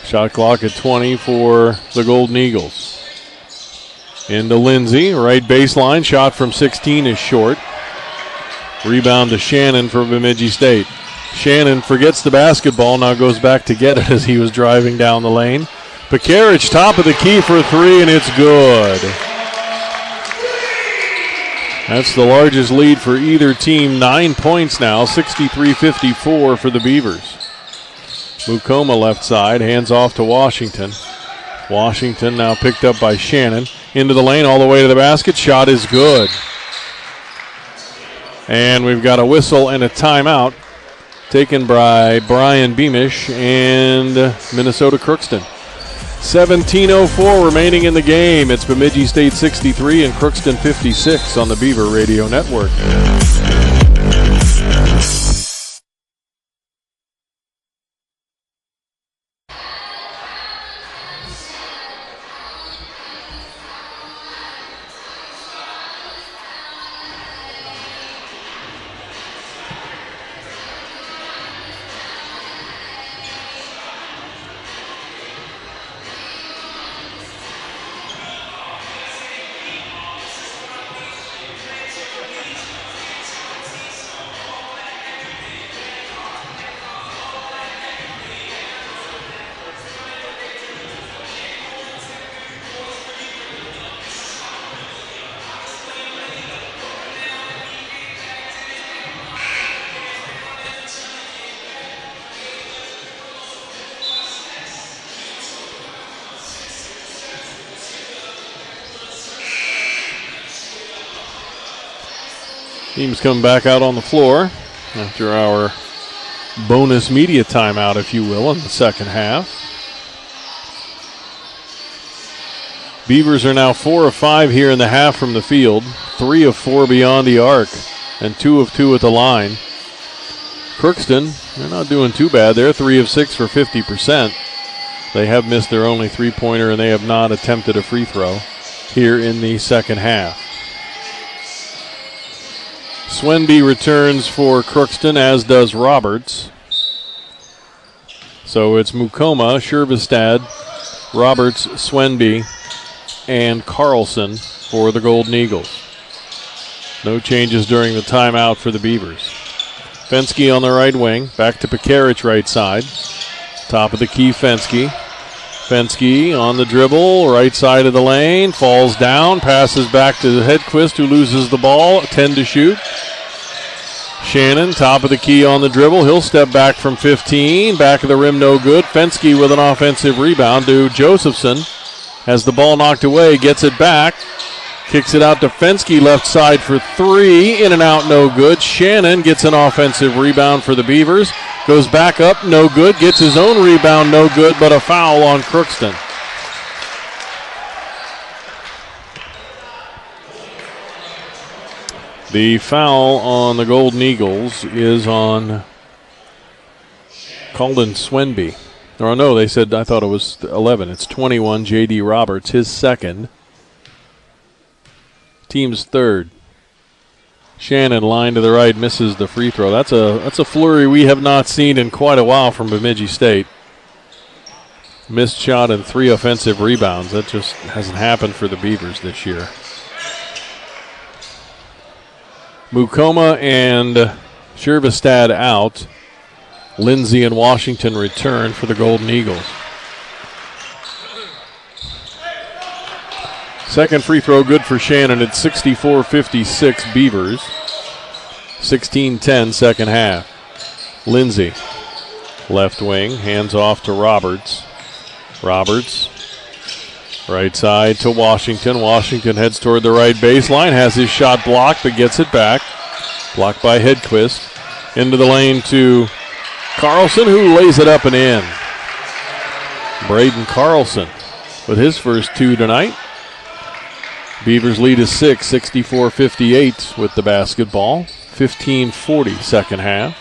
Shot clock at 20 for the Golden Eagles. Into Lindsay, right baseline. Shot from 16 is short. Rebound to Shannon for Bemidji State. Shannon forgets the basketball, now goes back to get it as he was driving down the lane. Pekarich, top of the key for three, and it's good. That's the largest lead for either team. 9 points now, 63-54 for the Beavers. Mukoma left side, hands off to Washington. Washington now picked up by Shannon. Into the lane, all the way to the basket. Shot is good. And we've got a whistle and a timeout taken by Brian Beamish and Minnesota Crookston. 17:04 remaining in the game. It's Bemidji State 63 and Crookston 56 on the Beaver Radio Network. Teams come back out on the floor after our bonus media timeout, if you will, in the second half. Beavers are now 4 of 5 here in the half from the field, 3 of 4 beyond the arc, and 2 of 2 at the line. Crookston, they're not doing too bad. They're 3 of 6 for 50%. They have missed their only three-pointer, and they have not attempted a free throw here in the second half. Swenby returns for Crookston, as does Roberts. So it's Mukoma, Shervestad, Roberts, Swenby, and Carlson for the Golden Eagles. No changes during the timeout for the Beavers. Fensky on the right wing, back to Pekarich right side. Top of the key, Fensky. Fensky on the dribble, right side of the lane, falls down, passes back to Hedquist, who loses the ball, 10 to shoot. Shannon, top of the key on the dribble, he'll step back from 15, back of the rim, no good. Fensky with an offensive rebound to Josephson, has the ball knocked away, gets it back, kicks it out to Fensky, left side for three, in and out, no good. Shannon gets an offensive rebound for the Beavers. Goes back up, no good. Gets his own rebound, no good, but a foul on Crookston. The foul on the Golden Eagles is on Colin Swenby. Or no, they said, I thought it was 11. It's 21, J.D. Roberts, his second. Team's third. Shannon, line to the right, misses the free throw. That's a flurry we have not seen in quite a while from Bemidji State. Missed shot and 3 offensive rebounds. That just hasn't happened for the Beavers this year. Mukoma and Shervestad out. Lindsay and Washington return for the Golden Eagles. Second free throw good for Shannon at 64-56 Beavers. 16-10 second half. Lindsay, left wing, hands off to Roberts. Roberts, right side to Washington. Washington heads toward the right baseline, has his shot blocked but gets it back. Blocked by Hedquist. Into the lane to Carlson, who lays it up and in. Braden Carlson with his first 2 tonight. Beavers lead is 6, 64-58 with the basketball. 15:40 second half.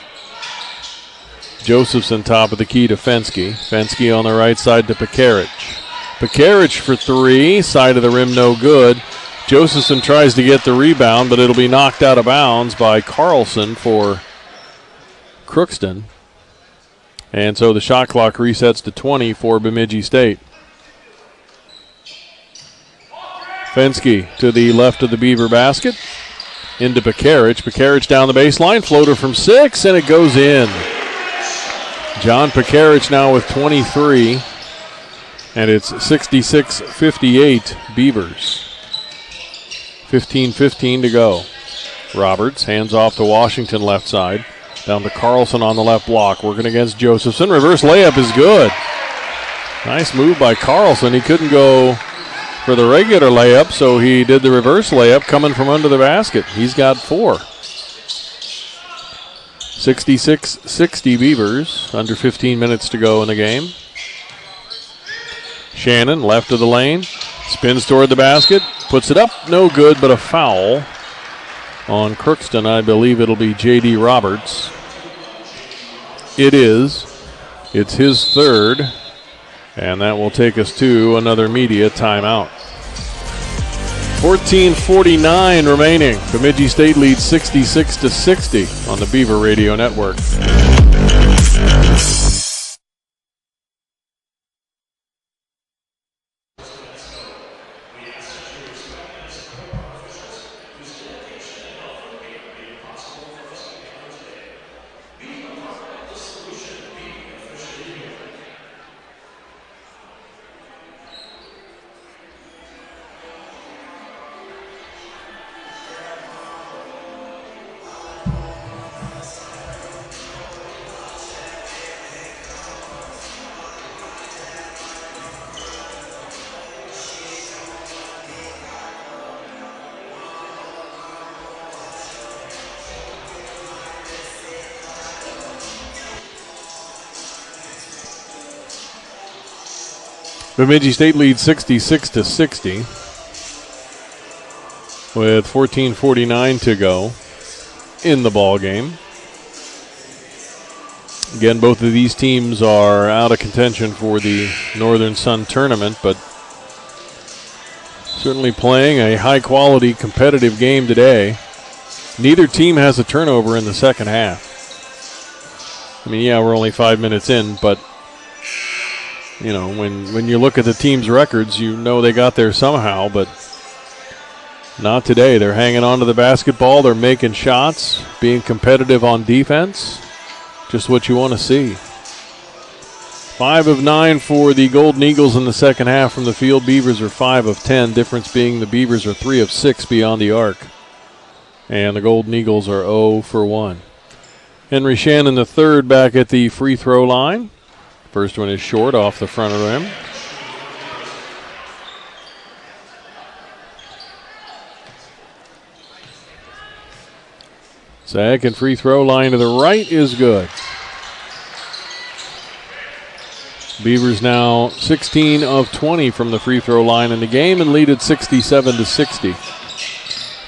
Josephson top of the key to Fensky. Fensky on the right side to Pekarich. Pekarich for three. Side of the rim, no good. Josephson tries to get the rebound, but it'll be knocked out of bounds by Carlson for Crookston. And so the shot clock resets to 20 for Bemidji State. Fensky to the left of the Beaver basket. Into Pekarich. Pekarich down the baseline. Floater from 6, and it goes in. John Pekarich now with 23. And it's 66-58 Beavers. 15:15 to go. Roberts hands off to Washington left side. Down to Carlson on the left block. Working against Josephson. Reverse layup is good. Nice move by Carlson. He couldn't go for the regular layup, so he did the reverse layup coming from under the basket. He's got 4. 66-60 Beavers. Under 15 minutes to go in the game. Shannon, left of the lane. Spins toward the basket. Puts it up. No good, but a foul on Crookston. I believe it'll be J.D. Roberts. It is. It's his third. And that will take us to another media timeout. 14:49 remaining. Bemidji State leads 66-60 on the Beaver Radio Network. Bemidji State leads 66-60 with 14:49 to go in the ball game. Again, both of these teams are out of contention for the Northern Sun tournament, but certainly playing a high-quality competitive game today. Neither team has a turnover in the second half. I mean, yeah, we're only 5 minutes in, but you know, when you look at the team's records, you know they got there somehow, but not today. They're hanging on to the basketball. They're making shots, being competitive on defense. Just what you want to see. 5 of 9 for the Golden Eagles in the second half from the field. Beavers are 5 of 10. Difference being the Beavers are 3 of 6 beyond the arc. And the Golden Eagles are 0 for 1. Henry Shannon the third back at the free throw line. First one is short off the front of the rim. Second free throw line to the right is good. Beavers now 16 of 20 from the free throw line in the game and lead at 67-60.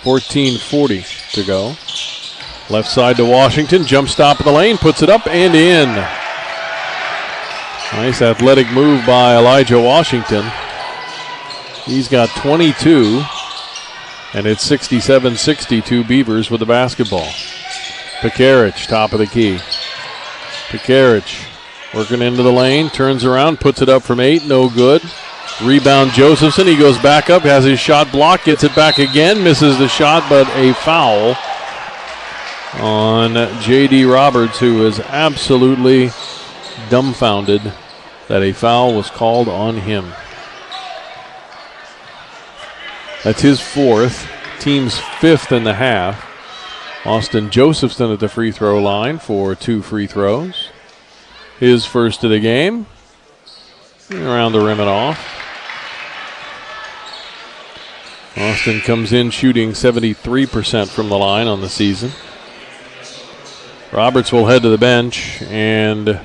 14:40 to go. Left side to Washington. Jump stop of the lane. Puts it up and in. Nice athletic move by Elijah Washington. He's got 22. And it's 67-62 Beavers with the basketball. Pekarich, top of the key. Pekarich working into the lane. Turns around. Puts it up from 8. No good. Rebound Josephson. He goes back up. Has his shot blocked. Gets it back again. Misses the shot, but a foul on J.D. Roberts, who is absolutely dumbfounded that a foul was called on him. That's his 4th, team's 5th in the half. Austin Josephson at the free throw line for 2 free throws. His first of the game. Around the rim and off. Austin comes in shooting 73% from the line on the season. Roberts will head to the bench, and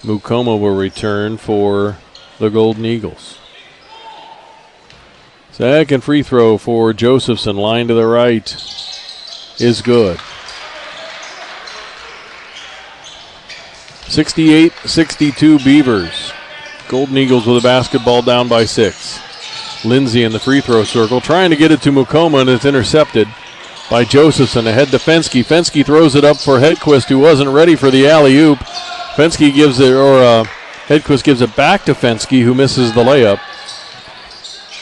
Mukoma will return for the Golden Eagles. Second free throw for Josephson, line to the right. is good. 68-62 Beavers. Golden Eagles with a basketball down by 6. Lindsay in the free throw circle, trying to get it to Mukoma, and it's intercepted by Josephson. Ahead to Fensky. Fensky throws it up for Hedquist, who wasn't ready for the alley-oop. Fensky gives it, Hedquist gives it back to Fensky, who misses the layup.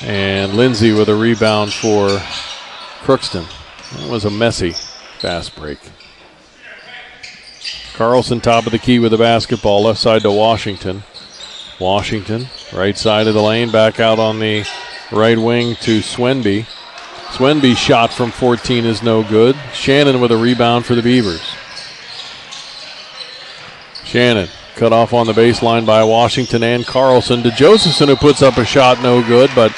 And Lindsay with a rebound for Crookston. That was a messy fast break. Carlson top of the key with the basketball, left side to Washington. Washington, right side of the lane, back out on the right wing to Swenby. Swenby's shot from 14 is no good. Shannon with a rebound for the Beavers. Shannon cut off on the baseline by Washington and Carlson to Josephson, who puts up a shot, no good, but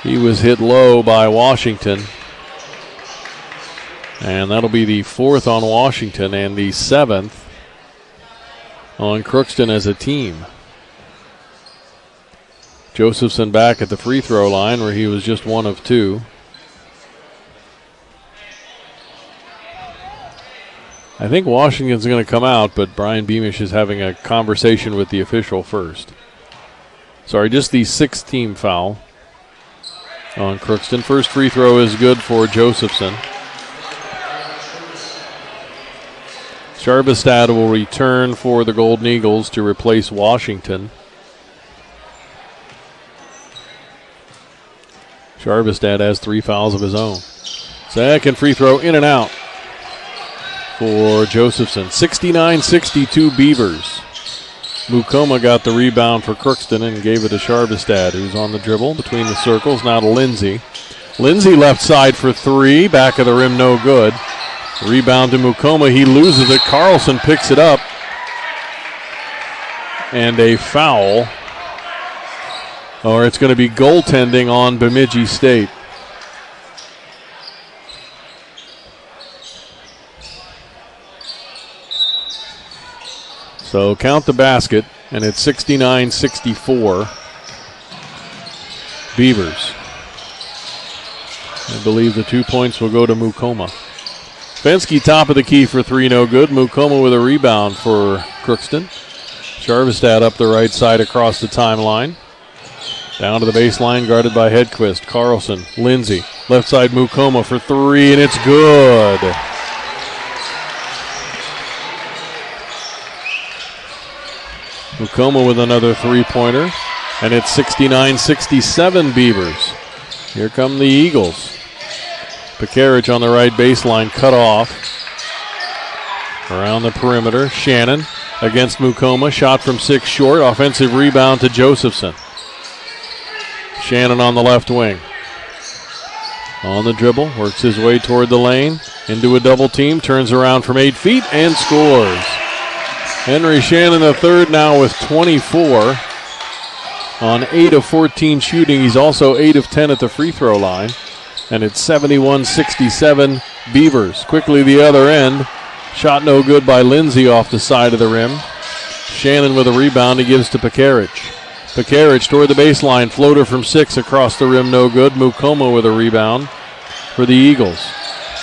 he was hit low by Washington. And that'll be the 4th on Washington and the 7th on Crookston as a team. Josephson back at the free throw line where he was just 1 of 2. I think Washington's going to come out, but Brian Beamish is having a conversation with the official first. Sorry, just the 6th team foul on Crookston. First free throw is good for Josephson. Charbastad will return for the Golden Eagles to replace Washington. Charbastad has 3 fouls of his own. Second free throw in and out for Josephson. 69-62 Beavers. Mukoma got the rebound for Crookston and gave it to Charbastad, who's on the dribble between the circles. Now to Lindsay. Lindsay left side for 3. Back of the rim, no good. Rebound to Mukoma. He loses it. Carlson picks it up. And a foul. Or it's going to be goaltending on Bemidji State. So count the basket, and it's 69-64 Beavers. I believe the 2 points will go to Mukoma. Fensky top of the key for 3, no good. Mukoma with a rebound for Crookston. Charbastad up the right side across the timeline. Down to the baseline, guarded by Hedquist. Carlson, Lindsay, left side Mukoma for 3, and it's good. Mukoma with another 3-pointer, and it's 69-67 Beavers. Here come the Eagles. Pekarich on the right baseline, cut off. Around the perimeter, Shannon against Mukoma. Shot from 6 short. Offensive rebound to Josephson. Shannon on the left wing. On the dribble, works his way toward the lane. Into a double team, turns around from 8 feet and scores. Henry Shannon III now with 24 on 8 of 14 shooting. He's also 8 of 10 at the free throw line. And it's 71-67 Beavers. Quickly the other end. Shot no good by Lindsay off the side of the rim. Shannon with a rebound he gives to Pekarich. Pekarich toward the baseline. Floater from 6 across the rim, no good. Mukoma with a rebound for the Eagles.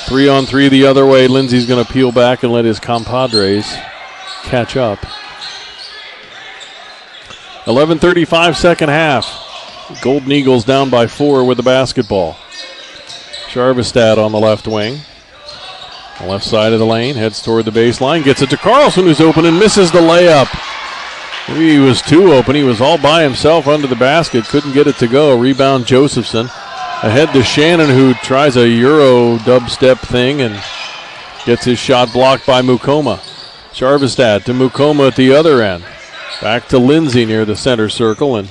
3-on-3 the other way. Lindsay's going to peel back and let his compadres catch up. 11:35 second half. Golden Eagles down by 4 with the basketball. Charbastad on the left wing. The left side of the lane, heads toward the baseline, gets it to Carlson, who's open and misses the layup. Maybe he was too open. He was all by himself under the basket, couldn't get it to go. Rebound Josephson. Ahead to Shannon, who tries a Euro dubstep thing and gets his shot blocked by Mukoma. Charbastad to Mukoma at the other end. Back to Lindsay near the center circle, and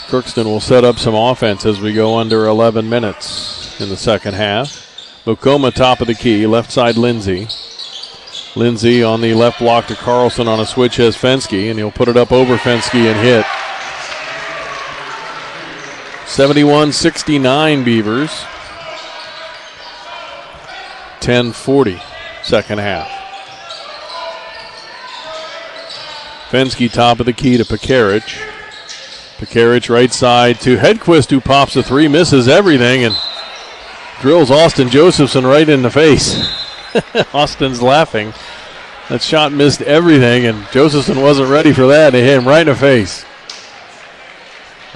Crookston will set up some offense as we go under 11 minutes in the second half. Mukoma top of the key, left side Lindsay. Lindsay on the left block to Carlson on a switch has Fensky, and he'll put it up over Fensky and hit. 71-69 Beavers. 10:40 second half. Fensky top of the key to Pekarich. Pekarich right side to Hedquist, who pops a 3, misses everything, and Drills Austin Josephson right in the face. Austin's laughing. That shot missed everything, and Josephson wasn't ready for that. They hit him right in the face.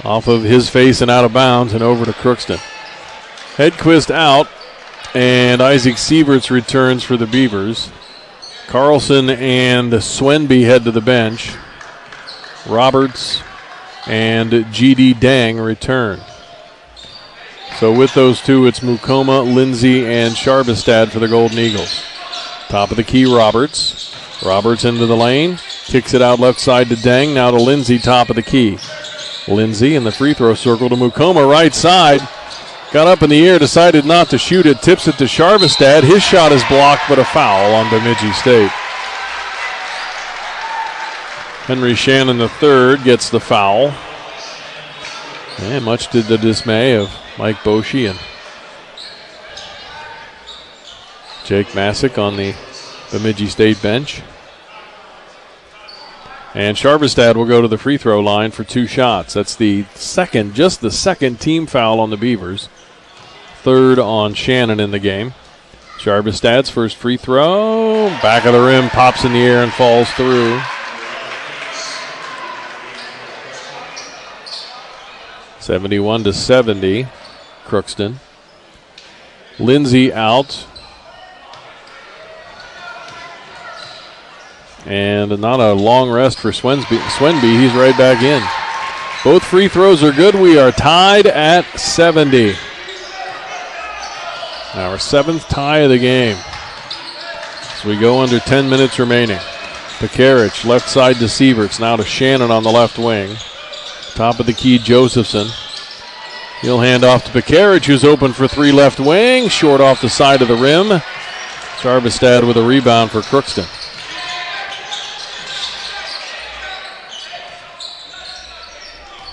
Off of his face and out of bounds and over to Crookston. Hedquist out, and Isaac Sieverts returns for the Beavers. Carlson and Swenby head to the bench. Roberts and G.D. Dang return. So with those two, it's Mukoma, Lindsay, and Sharvestad for the Golden Eagles. Top of the key, Roberts. Roberts into the lane. Kicks it out left side to Dang. Now to Lindsay, top of the key. Lindsay in the free throw circle to Mukoma, right side. Got up in the air, decided not to shoot it. Tips it to Sharvestad. His shot is blocked, but a foul on Bemidji State. Henry Shannon III gets the foul. And much to the dismay of Mike Boschee and Jake Masick on the Bemidji State bench. And Sharvestad will go to the free throw line for 2 shots. That's just the second team foul on the Beavers. Third on Shannon in the game. Sharvestad's first free throw. Back of the rim, pops in the air and falls through. 71-70, Crookston. Lindsay out. And not a long rest for Swenby. He's right back in. Both free throws are good. We are tied at 70. Our 7th tie of the game. So we go under 10 minutes remaining. Pekarich left side to Sieverts. Now to Shannon on the left wing. Top of the key, Josephson. He'll hand off to Pekarich, who's open for 3 left wing. Short off the side of the rim. Sharvestad with a rebound for Crookston.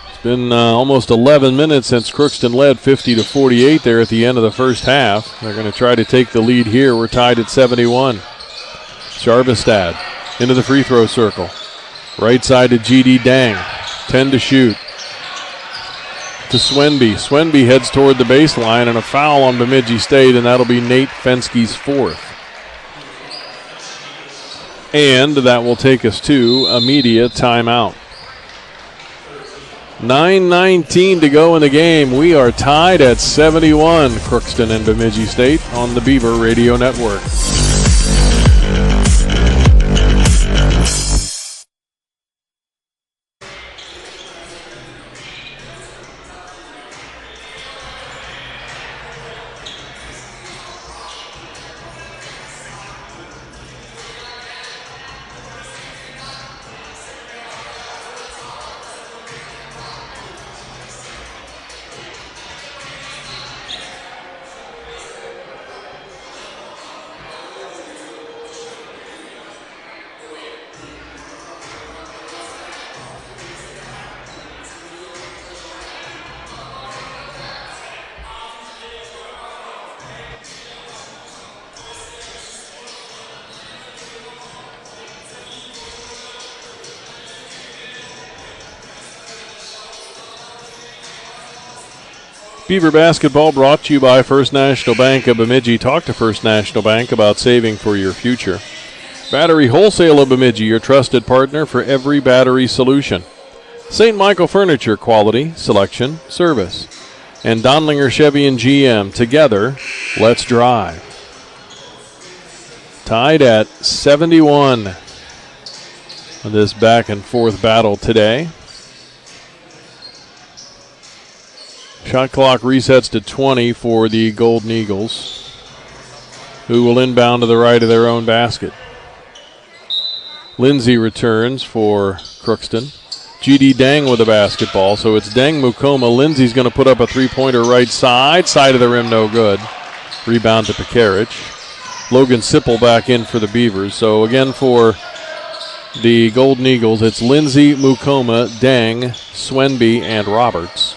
It's been almost 11 minutes since Crookston led 50-48 there at the end of the first half. They're going to try to take the lead here. We're tied at 71. Sharvestad into the free throw circle. Right side to G.D. Dang. 10 to shoot. To Swenby. Swenby heads toward the baseline, and a foul on Bemidji State, and that'll be Nate Fenske's 4th. And that will take us to a media timeout. 9:19 to go in the game. We are tied at 71, Crookston and Bemidji State on the Beaver Radio Network. Beaver basketball brought to you by First National Bank of Bemidji. Talk to First National Bank about saving for your future. Battery Wholesale of Bemidji, your trusted partner for every battery solution. St. Michael Furniture, quality, selection, service. And Donlinger Chevy and GM, together, let's drive. Tied at 71 on this back and forth battle today. Shot clock resets to 20 for the Golden Eagles, who will inbound to the right of their own basket. Lindsay returns for Crookston. G.D. Dang with the basketball, so it's Dang Mukoma. Lindsay's going to put up a three-pointer right side. Side of the rim, no good. Rebound to Pekarich. Logan Sipple back in for the Beavers. So again for the Golden Eagles, it's Lindsay, Mukoma, Dang, Swenby, and Roberts.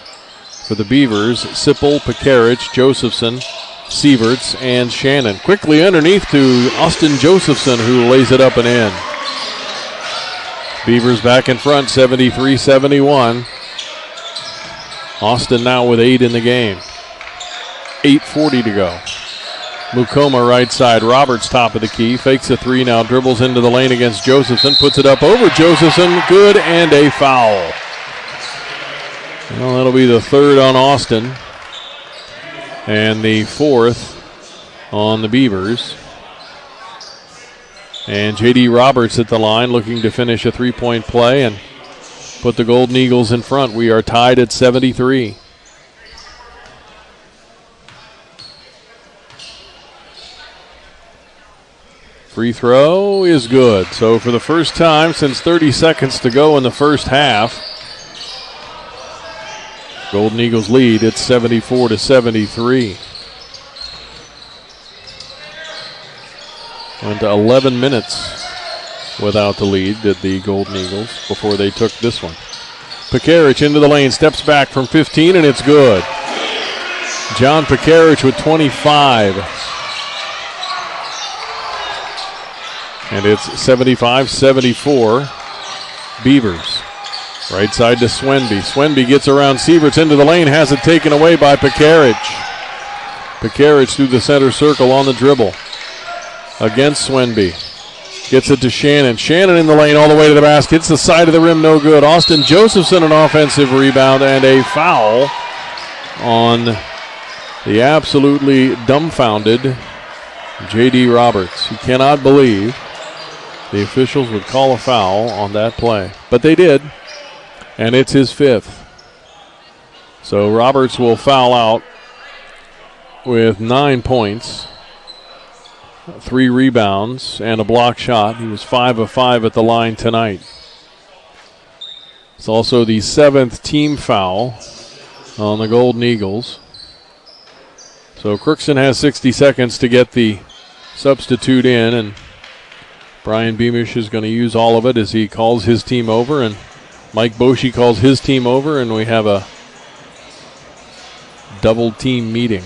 For the Beavers, Sipple, Pekarich, Josephson, Sieverts, and Shannon. Quickly underneath to Austin Josephson, who lays it up and in. Beavers back in front, 73-71. Austin now with 8 in the game. 8:40 to go. Mukoma right side. Roberts top of the key. Fakes a three now. Dribbles into the lane against Josephson. Puts it up over Josephson. Good, and a foul. Well, that'll be the third on Austin. And the fourth on the Beavers. And J.D. Roberts at the line looking to finish a three-point play and put the Golden Eagles in front. We are tied at 73. Free throw is good. So for the first time since 30 seconds to go in the first half, Golden Eagles lead. It's 74-73. Went to 11 minutes without the lead, did the Golden Eagles, before they took this one. Pekarich into the lane, steps back from 15, and it's good. John Pekarich with 25. And it's 75-74 Beavers. Right side to Swenby. Swenby gets around Sieverts into the lane, has it taken away by Pekarich. Pekarich through the center circle on the dribble against Swenby. Gets it to Shannon. Shannon in the lane all the way to the basket. It's the side of the rim, no good. Austin Josephson an offensive rebound and a foul on the absolutely dumbfounded J.D. Roberts. He cannot believe the officials would call a foul on that play. But they did, and it's his fifth. So Roberts will foul out with 9 points, 3 rebounds, and a block shot. He was 5 of 5 at the line tonight. It's also the 7th team foul on the Golden Eagles. So Crookston has 60 seconds to get the substitute in, and Brian Beamish is going to use all of it as he calls his team over, and Mike Boschee calls his team over, and we have a double team meeting.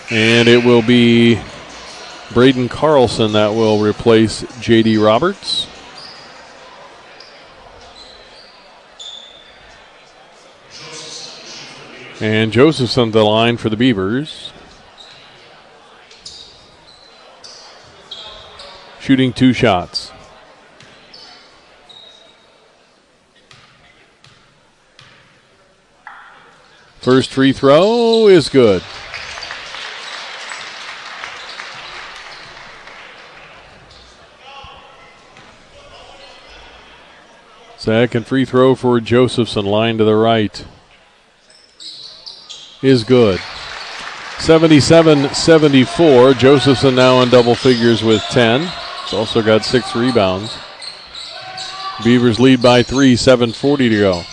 And it will be Braden Carlson that will replace J.D. Roberts. And Josephson the line for the Beavers. Shooting 2 shots. First free throw is good. Second free throw for Josephson, line to the right, is good. 77-74. Josephson now in double figures with 10. He's also got 6 rebounds. Beavers lead by 3, 7:40 to go.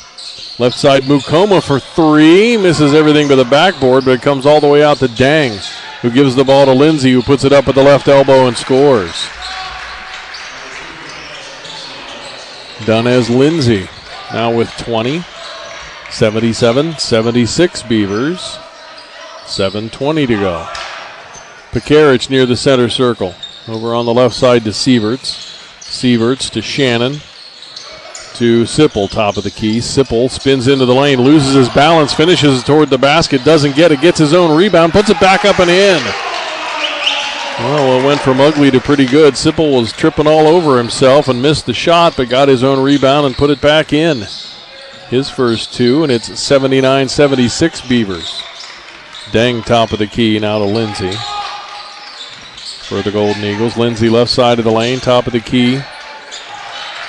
Left side Mukoma for 3. Misses everything but the backboard, but it comes all the way out to Dang, who gives the ball to Lindsay, who puts it up at the left elbow and scores. Dunez Lindsay now with 20. 77-76 Beavers. 7:20 to go. Pekarich near the center circle. Over on the left side to Sieverts. Sieverts to Shannon. To Sipple, top of the key. Sipple spins into the lane, loses his balance, finishes toward the basket, doesn't get it, gets his own rebound, puts it back up and in. Well, it went from ugly to pretty good. Sipple was tripping all over himself and missed the shot, but got his own rebound and put it back in. His first 2, and it's 79-76 Beavers. Deng top of the key now to Lindsay for the Golden Eagles. Lindsay left side of the lane, top of the key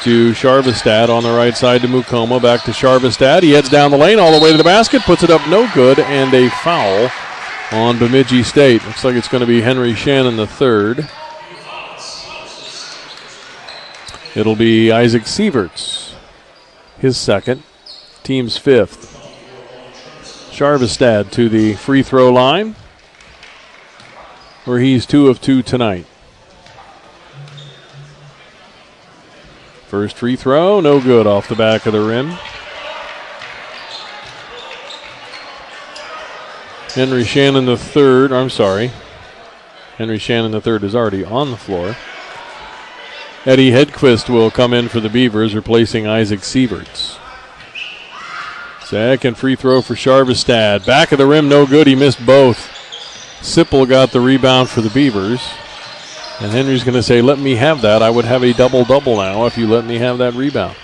to Sharvestad on the right side to Mukoma. Back to Sharvestad. He heads down the lane all the way to the basket, puts it up no good, and a foul on Bemidji State. Looks like it's going to be Henry Shannon III. It'll be Isaac Sieverts, his second, team's 5th. Sharvestad to the free throw line, where he's 2 of 2 tonight. First free throw, no good, off the back of the rim. Henry Shannon III is already on the floor. Eddie Hedquist will come in for the Beavers, replacing Isaac Sieverts. Second free throw for Sharvestad. Back of the rim, no good. He missed both. Sipple got the rebound for the Beavers. And Henry's going to say, let me have that. I would have a double-double now if you let me have that rebound.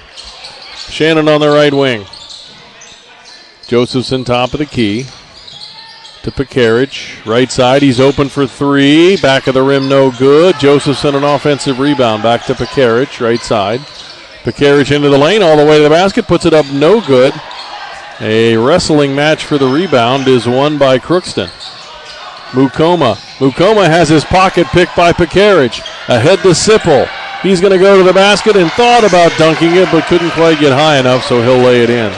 Shannon on the right wing. Josephson top of the key. To Pekarich. Right side, he's open for three. Back of the rim, no good. Josephson an offensive rebound. Back to Pekarich, right side. Pekarich into the lane, all the way to the basket. Puts it up, no good. A wrestling match for the rebound is won by Crookston. Mukoma has his pocket picked by Pekarich. Ahead to Sipple. He's going to go to the basket and thought about dunking it, but couldn't quite get high enough, so he'll lay it in.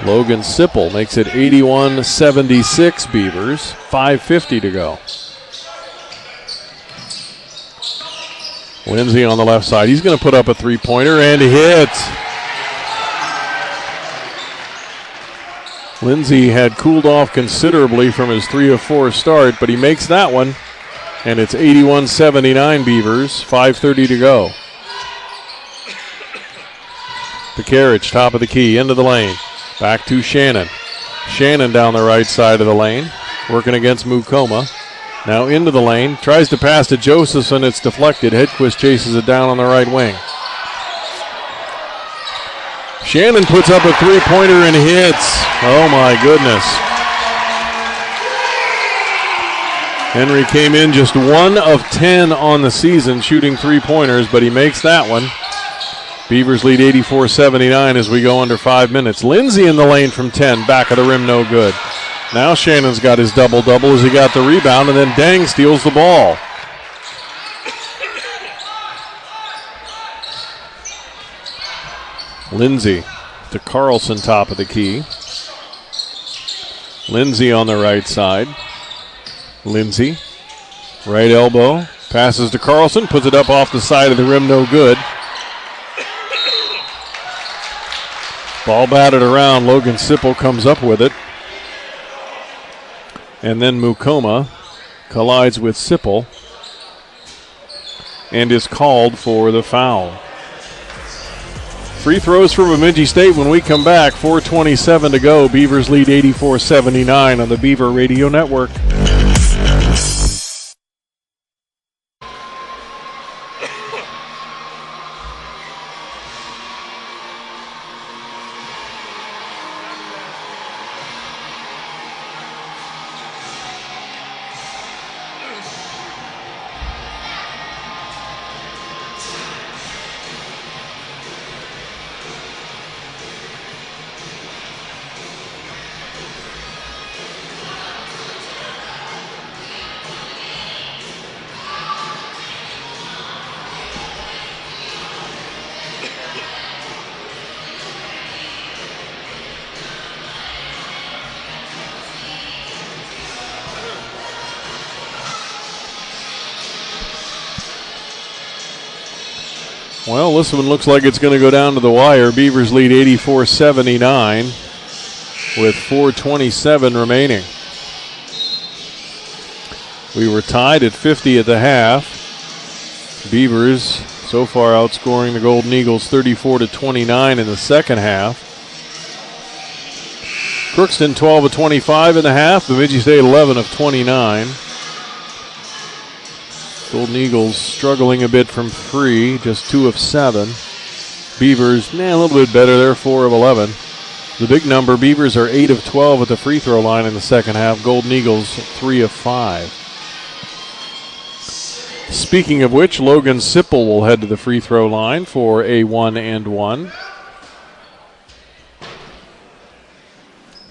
Logan Sipple makes it 81-76 Beavers. 5:50 to go. Lindsay on the left side. He's going to put up a three-pointer and hit. Lindsay had cooled off considerably from his 3 of 4 start, but he makes that one, and it's 81-79 Beavers, 5:30 to go. Pekarich, top of the key, into the lane. Back to Shannon. Shannon down the right side of the lane, working against Mukoma. Now into the lane, tries to pass to Josephson, it's deflected. Hedquist chases it down on the right wing. Shannon puts up a three-pointer and hits. Oh my goodness. Henry came in just 1 of 10 on the season shooting three-pointers, but he makes that one. Beavers lead 84-79 as we go under 5 minutes. Lindsay in the lane from 10, back of the rim, no good. Now Shannon's got his double-double as he got the rebound, and then Dang steals the ball. Lindsay to Carlson, top of the key. Lindsay on the right side. Lindsay, right elbow, passes to Carlson, puts it up off the side of the rim, no good. Ball batted around, Logan Sipple comes up with it. And then Mukoma collides with Sipple and is called for the foul. Free throws for Bemidji State when we come back. 4:27 to go. Beavers lead 84-79 on the Beaver Radio Network. Well, this one looks like it's going to go down to the wire. Beavers lead 84-79 with 4:27 remaining. We were tied at 50 at the half. Beavers so far outscoring the Golden Eagles 34-29 in the second half. Crookston 12 of 25 in the half. Bemidji State 11 of 29. Golden Eagles struggling a bit from three, just 2 of 7. Beavers, a little bit better. They're 4 of 11. The big number, Beavers are 8 of 12 at the free throw line in the second half. Golden Eagles 3 of 5. Speaking of which, Logan Sipple will head to the free throw line for a 1-and-1.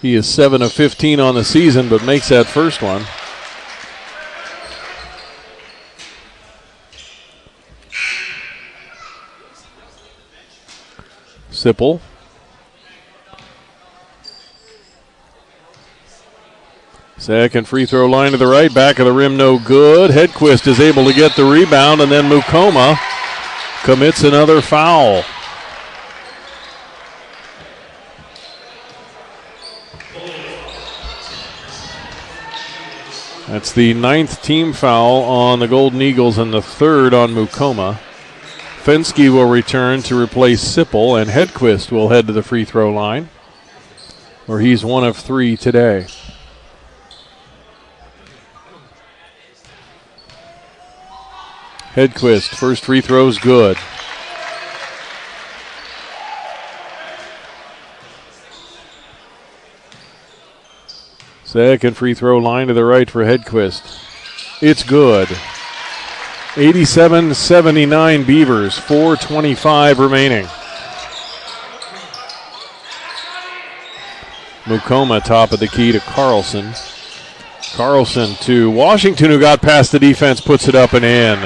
He is 7 of 15 on the season, but makes that first one. Sipple. Second free throw line to the right, back of the rim, no good. Hedquist is able to get the rebound, and then Mukoma commits another foul. That's the 9th team foul on the Golden Eagles and the 3rd on Mukoma. Fensky will return to replace Sipple, and Hedquist will head to the free throw line, where he's 1 of 3 today. Hedquist, first free throw's good. Second free throw line to the right for Hedquist. It's good. 87-79 Beavers, 4:25 remaining. Mukoma top of the key to Carlson. Carlson to Washington, who got past the defense, puts it up and in.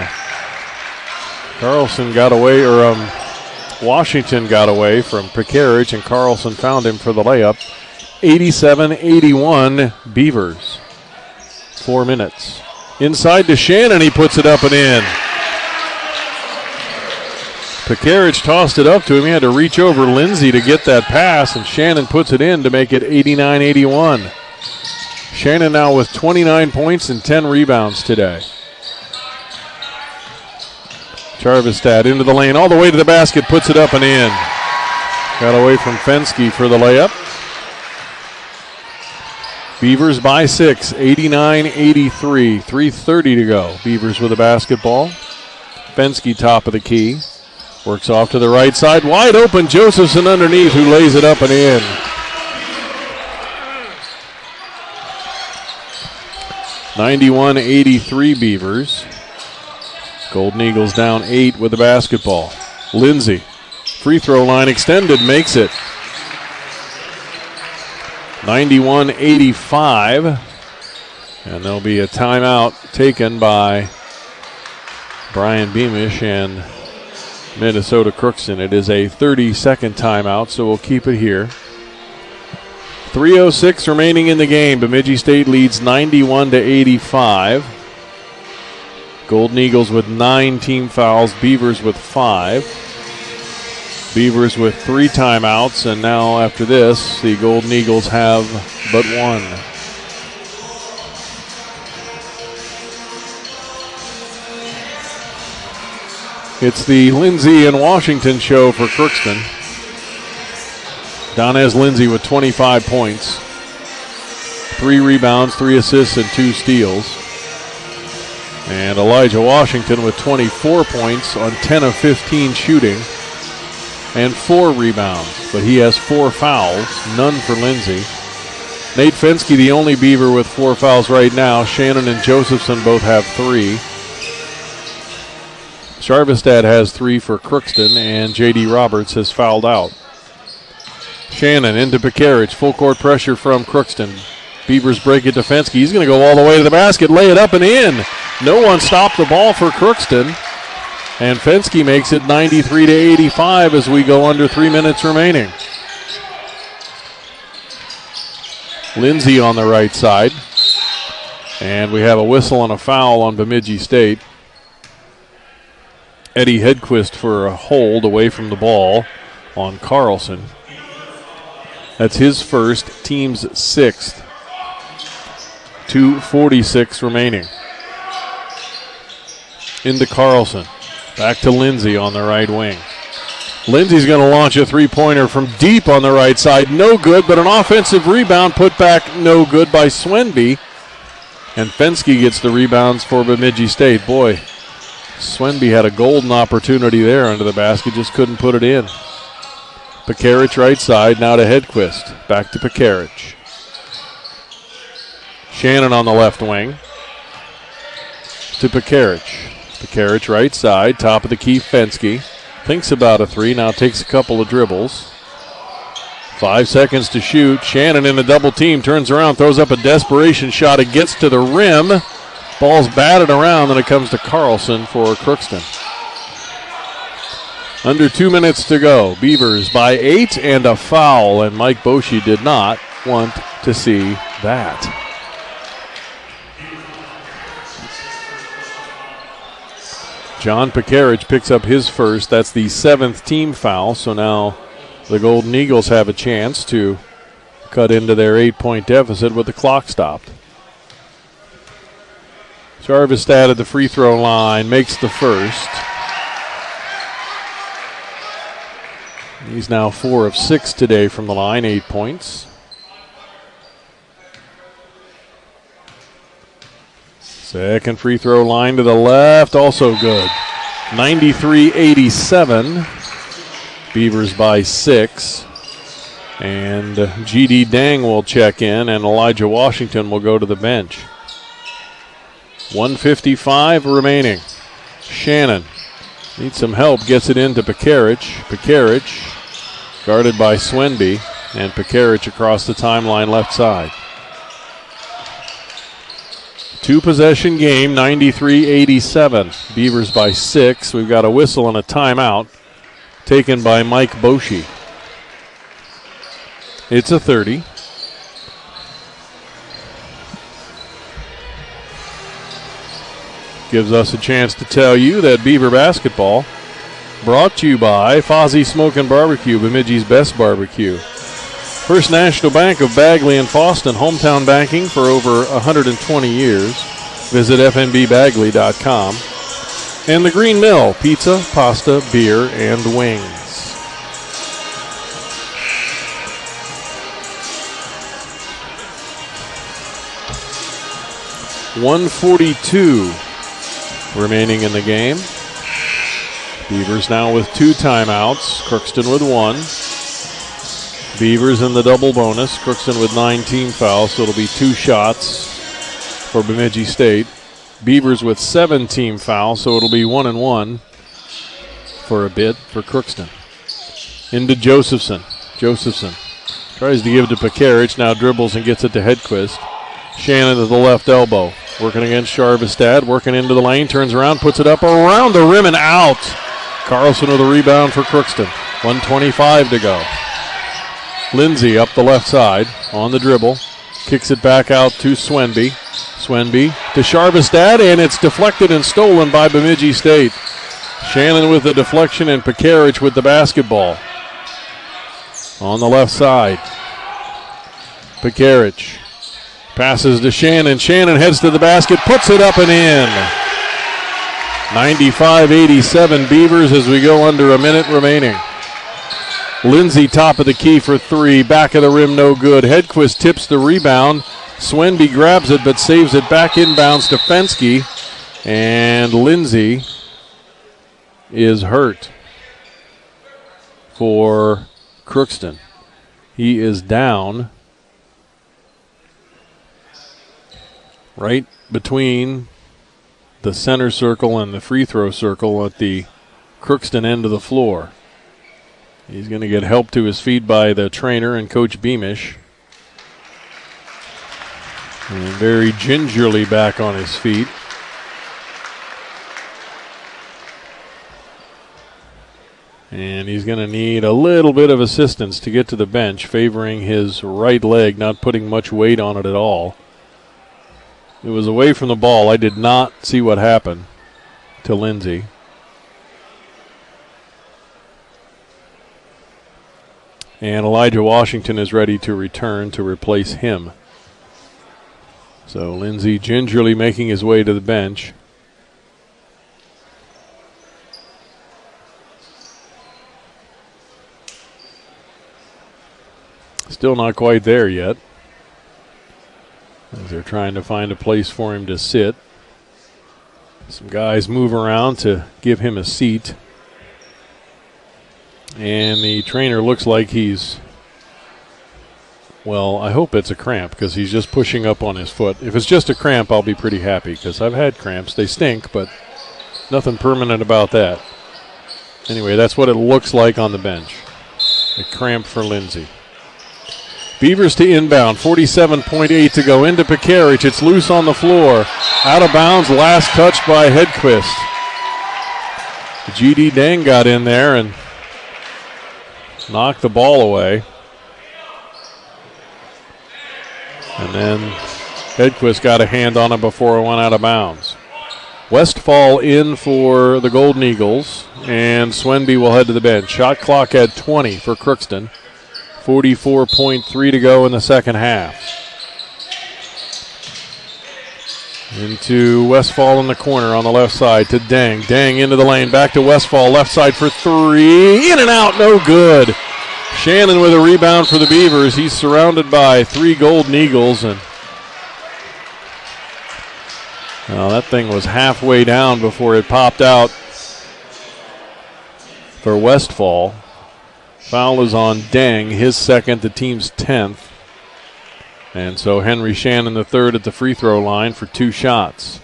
Carlson got away, or Washington got away from Pekarich, and Carlson found him for the layup. 87-81 Beavers. 4 minutes. Inside to Shannon, he puts it up and in. Pekarich tossed it up to him. He had to reach over Lindsay to get that pass, and Shannon puts it in to make it 89-81. Shannon now with 29 points and 10 rebounds today. Charvestad into the lane, all the way to the basket, puts it up and in. Got away from Fensky for the layup. Beavers by 6, 89-83, 3:30 to go. Beavers with the basketball. Fensky top of the key. Works off to the right side, wide open, Josephson underneath, who lays it up and in. (91-83) Beavers. Golden Eagles down 8 with the basketball. Lindsay, free throw line extended, makes it. 91-85. And there'll be a timeout taken by Brian Beamish and Minnesota Crookston. It is a 30-second timeout, so we'll keep it here. 3:06 remaining in the game. Bemidji State leads 91-85. Golden Eagles with 9 team fouls. Beavers with 5. Beavers with 3 timeouts, and now after this, the Golden Eagles have but 1. It's the Lindsay and Washington show for Crookston. Donez Lindsay with 25 points, 3 rebounds, 3 assists, and 2 steals. And Elijah Washington with 24 points on 10 of 15 shooting and 4 rebounds. But he has 4 fouls, none for Lindsay. Nate Fensky, the only Beaver with 4 fouls right now. Shannon and Josephson both have 3. Charvestad has 3 for Crookston, and J.D. Roberts has fouled out. Shannon into Pekarich, full court pressure from Crookston. Beavers break it to Fensky. He's going to go all the way to the basket, lay it up and in. No one stopped the ball for Crookston. And Fensky makes it 93-85 as we go under 3 minutes remaining. Lindsay on the right side. And we have a whistle and a foul on Bemidji State. Eddie Hedquist for a hold away from the ball on Carlson. That's his first, team's 6th. 2:46 remaining. Into Carlson. Back to Lindsay on the right wing. Lindsay's going to launch a 3-pointer from deep on the right side. No good, but an offensive rebound put back no good by Swenby. And Fensky gets the rebounds for Bemidji State. Boy, Swenby had a golden opportunity there under the basket, just couldn't put it in. Pekarich right side, now to Hedquist. Back to Pekarich. Shannon on the left wing. To Pekarich. Pekarich right side, top of the key, Fensky. Thinks about a 3, now takes a couple of dribbles. 5 seconds to shoot. Shannon in a double team, turns around, throws up a desperation shot. It gets to the rim. Ball's batted around, then it comes to Carlson for Crookston. Under 2 minutes to go. Beavers by 8 and a foul, and Mike Boschee did not want to see that. John Pekarich picks up his first. That's the 7th team foul, so now the Golden Eagles have a chance to cut into their 8-point deficit with the clock stopped. Jarvistad at the free throw line makes the first. He's now 4 of 6 today from the line, 8 points. Second free throw line to the left, also good. 93-87. Beavers by 6. And G.D. Dang will check in, and Elijah Washington will go to the bench. 1:55 remaining. Shannon needs some help, gets it into Pekaric. Pekaric guarded by Swenby, and Pekaric across the timeline left side. 2-possession game, 93-87. Beavers by 6. We've got a whistle and a timeout taken by Mike Boshi. It's a 30. Gives us a chance to tell you that Beaver basketball brought to you by Fozzie Smoke and Barbecue, Bemidji's best barbecue. First National Bank of Bagley and Foston, hometown banking for over 120 years. Visit fnbbagley.com. And the Green Mill, pizza, pasta, beer, and wings. .142 remaining in the game. Beavers now with 2 timeouts. Crookston with 1. Beavers in the double bonus. Crookston with 9 team fouls, so it'll be 2 shots for Bemidji State. Beavers with 7 team fouls, so it'll be 1-1 for a bit for Crookston. Into Josephson. Josephson tries to give it to Pekaric, now dribbles and gets it to Hedquist. Shannon to the left elbow. Working against Jarvistad, working into the lane, turns around, puts it up around the rim and out. Carlson with a rebound for Crookston. 1:25 to go. Lindsay up the left side on the dribble. Kicks it back out to Swenby. Swenby to Jarvistad, and it's deflected and stolen by Bemidji State. Shannon with the deflection and Pekaric with the basketball. On the left side. Pekaric passes to Shannon. Shannon heads to the basket, puts it up and in. 95-87 Beavers as we go under a minute remaining. Lindsay top of the key for 3. Back of the rim, no good. Hedquist tips the rebound. Swenby grabs it but saves it back inbounds to Fensky. And Lindsay is hurt for Crookston. He is down right between the center circle and the free throw circle at the Crookston end of the floor. He's going to get help to his feet by the trainer and Coach Beamish. And very gingerly back on his feet. And he's going to need a little bit of assistance to get to the bench, favoring his right leg, not putting much weight on it at all. It was away from the ball. I did not see what happened to Lindsay. And Elijah Washington is ready to return to replace him. So Lindsay gingerly making his way to the bench. Still not quite there yet, as they're trying to find a place for him to sit. Some guys move around to give him a seat. And the trainer looks like he's, well, I hope it's a cramp because he's just pushing up on his foot. If it's just a cramp, I'll be pretty happy because I've had cramps. They stink, but nothing permanent about that. Anyway, that's what it looks like on the bench. A cramp for Lindsay. Beavers to inbound, 47.8 to go into Pekaric. It's loose on the floor. Out of bounds, last touched by Hedquist. G.D. Dang got in there and knocked the ball away. And then Hedquist got a hand on it before it went out of bounds. Westfall in for the Golden Eagles, and Swenby will head to the bench. Shot clock at 20 for Crookston. 44.3 to go in the second half. Into Westfall in the corner on the left side to Dang. Dang into the lane, back to Westfall, left side for three. In and out, no good. Shannon with a rebound for the Beavers. He's surrounded by 3 Golden Eagles, and that thing was halfway down before it popped out for Westfall. Foul is on Dang, his second, the team's 10th. And so Henry Shannon the third at the free throw line for 2 shots.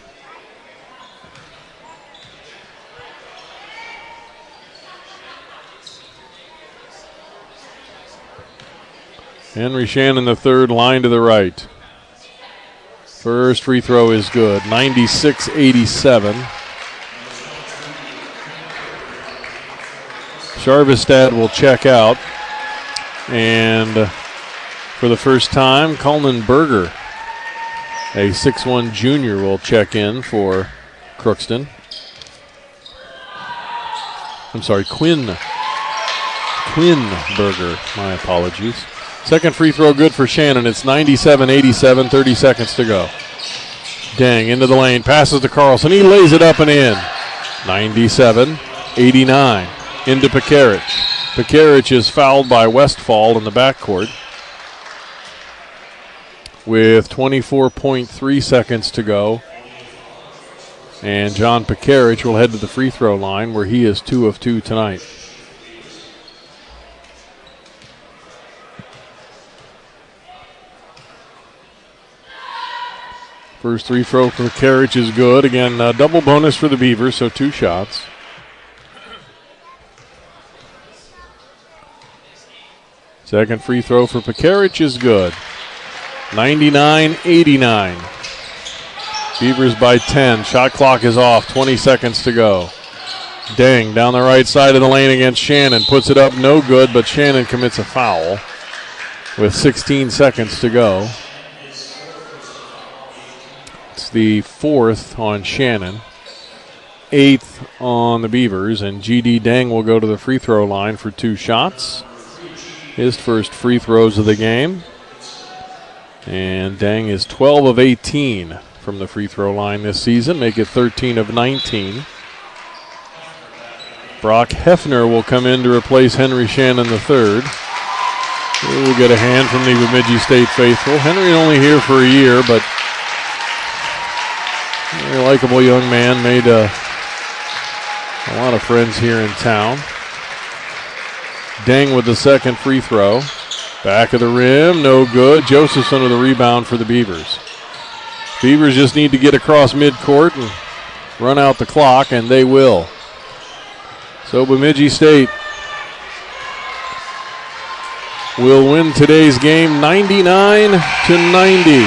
Henry Shannon the third, line to the right. First free throw is good, 96-87. Sharvestad will check out. And for the first time, Coleman Berger, a 6'1 junior, will check in for Crookston. I'm sorry, Quinn Berger, my apologies. Second free throw good for Shannon. It's 97-87, 30 seconds to go. Dang into the lane, passes to Carlson. He lays it up and in. 97-89 into Pekarich. Pekarich is fouled by Westfall in the backcourt with 24.3 seconds to go. And John Pekarich will head to the free throw line where he is 2 of 2 tonight. First free throw for Pekarich is good. Again, double bonus for the Beavers, so 2 shots. Second free throw for Pekarich is good. 99-89. Beavers by 10. Shot clock is off. 20 seconds to go. Dang down the right side of the lane against Shannon. Puts it up, no good, but Shannon commits a foul with 16 seconds to go. It's the 4th on Shannon. 8th on the Beavers, and G.D. Dang will go to the free throw line for 2 shots. His first free throws of the game. And Dang is 12 of 18 from the free throw line this season, make it 13 of 19. Brock Hefner will come in to replace Henry Shannon III. We'll get a hand from the Bemidji State faithful. Henry only here for a year, but very likable young man, made a lot of friends here in town. Dang with the second free throw. Back of the rim, no good. Josephson with a rebound for the Beavers. Beavers just need to get across midcourt and run out the clock, and they will. So Bemidji State will win today's game 99-90.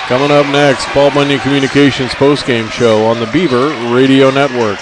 Coming up next, Paul Bunyan Communications postgame show on the Beaver Radio Network.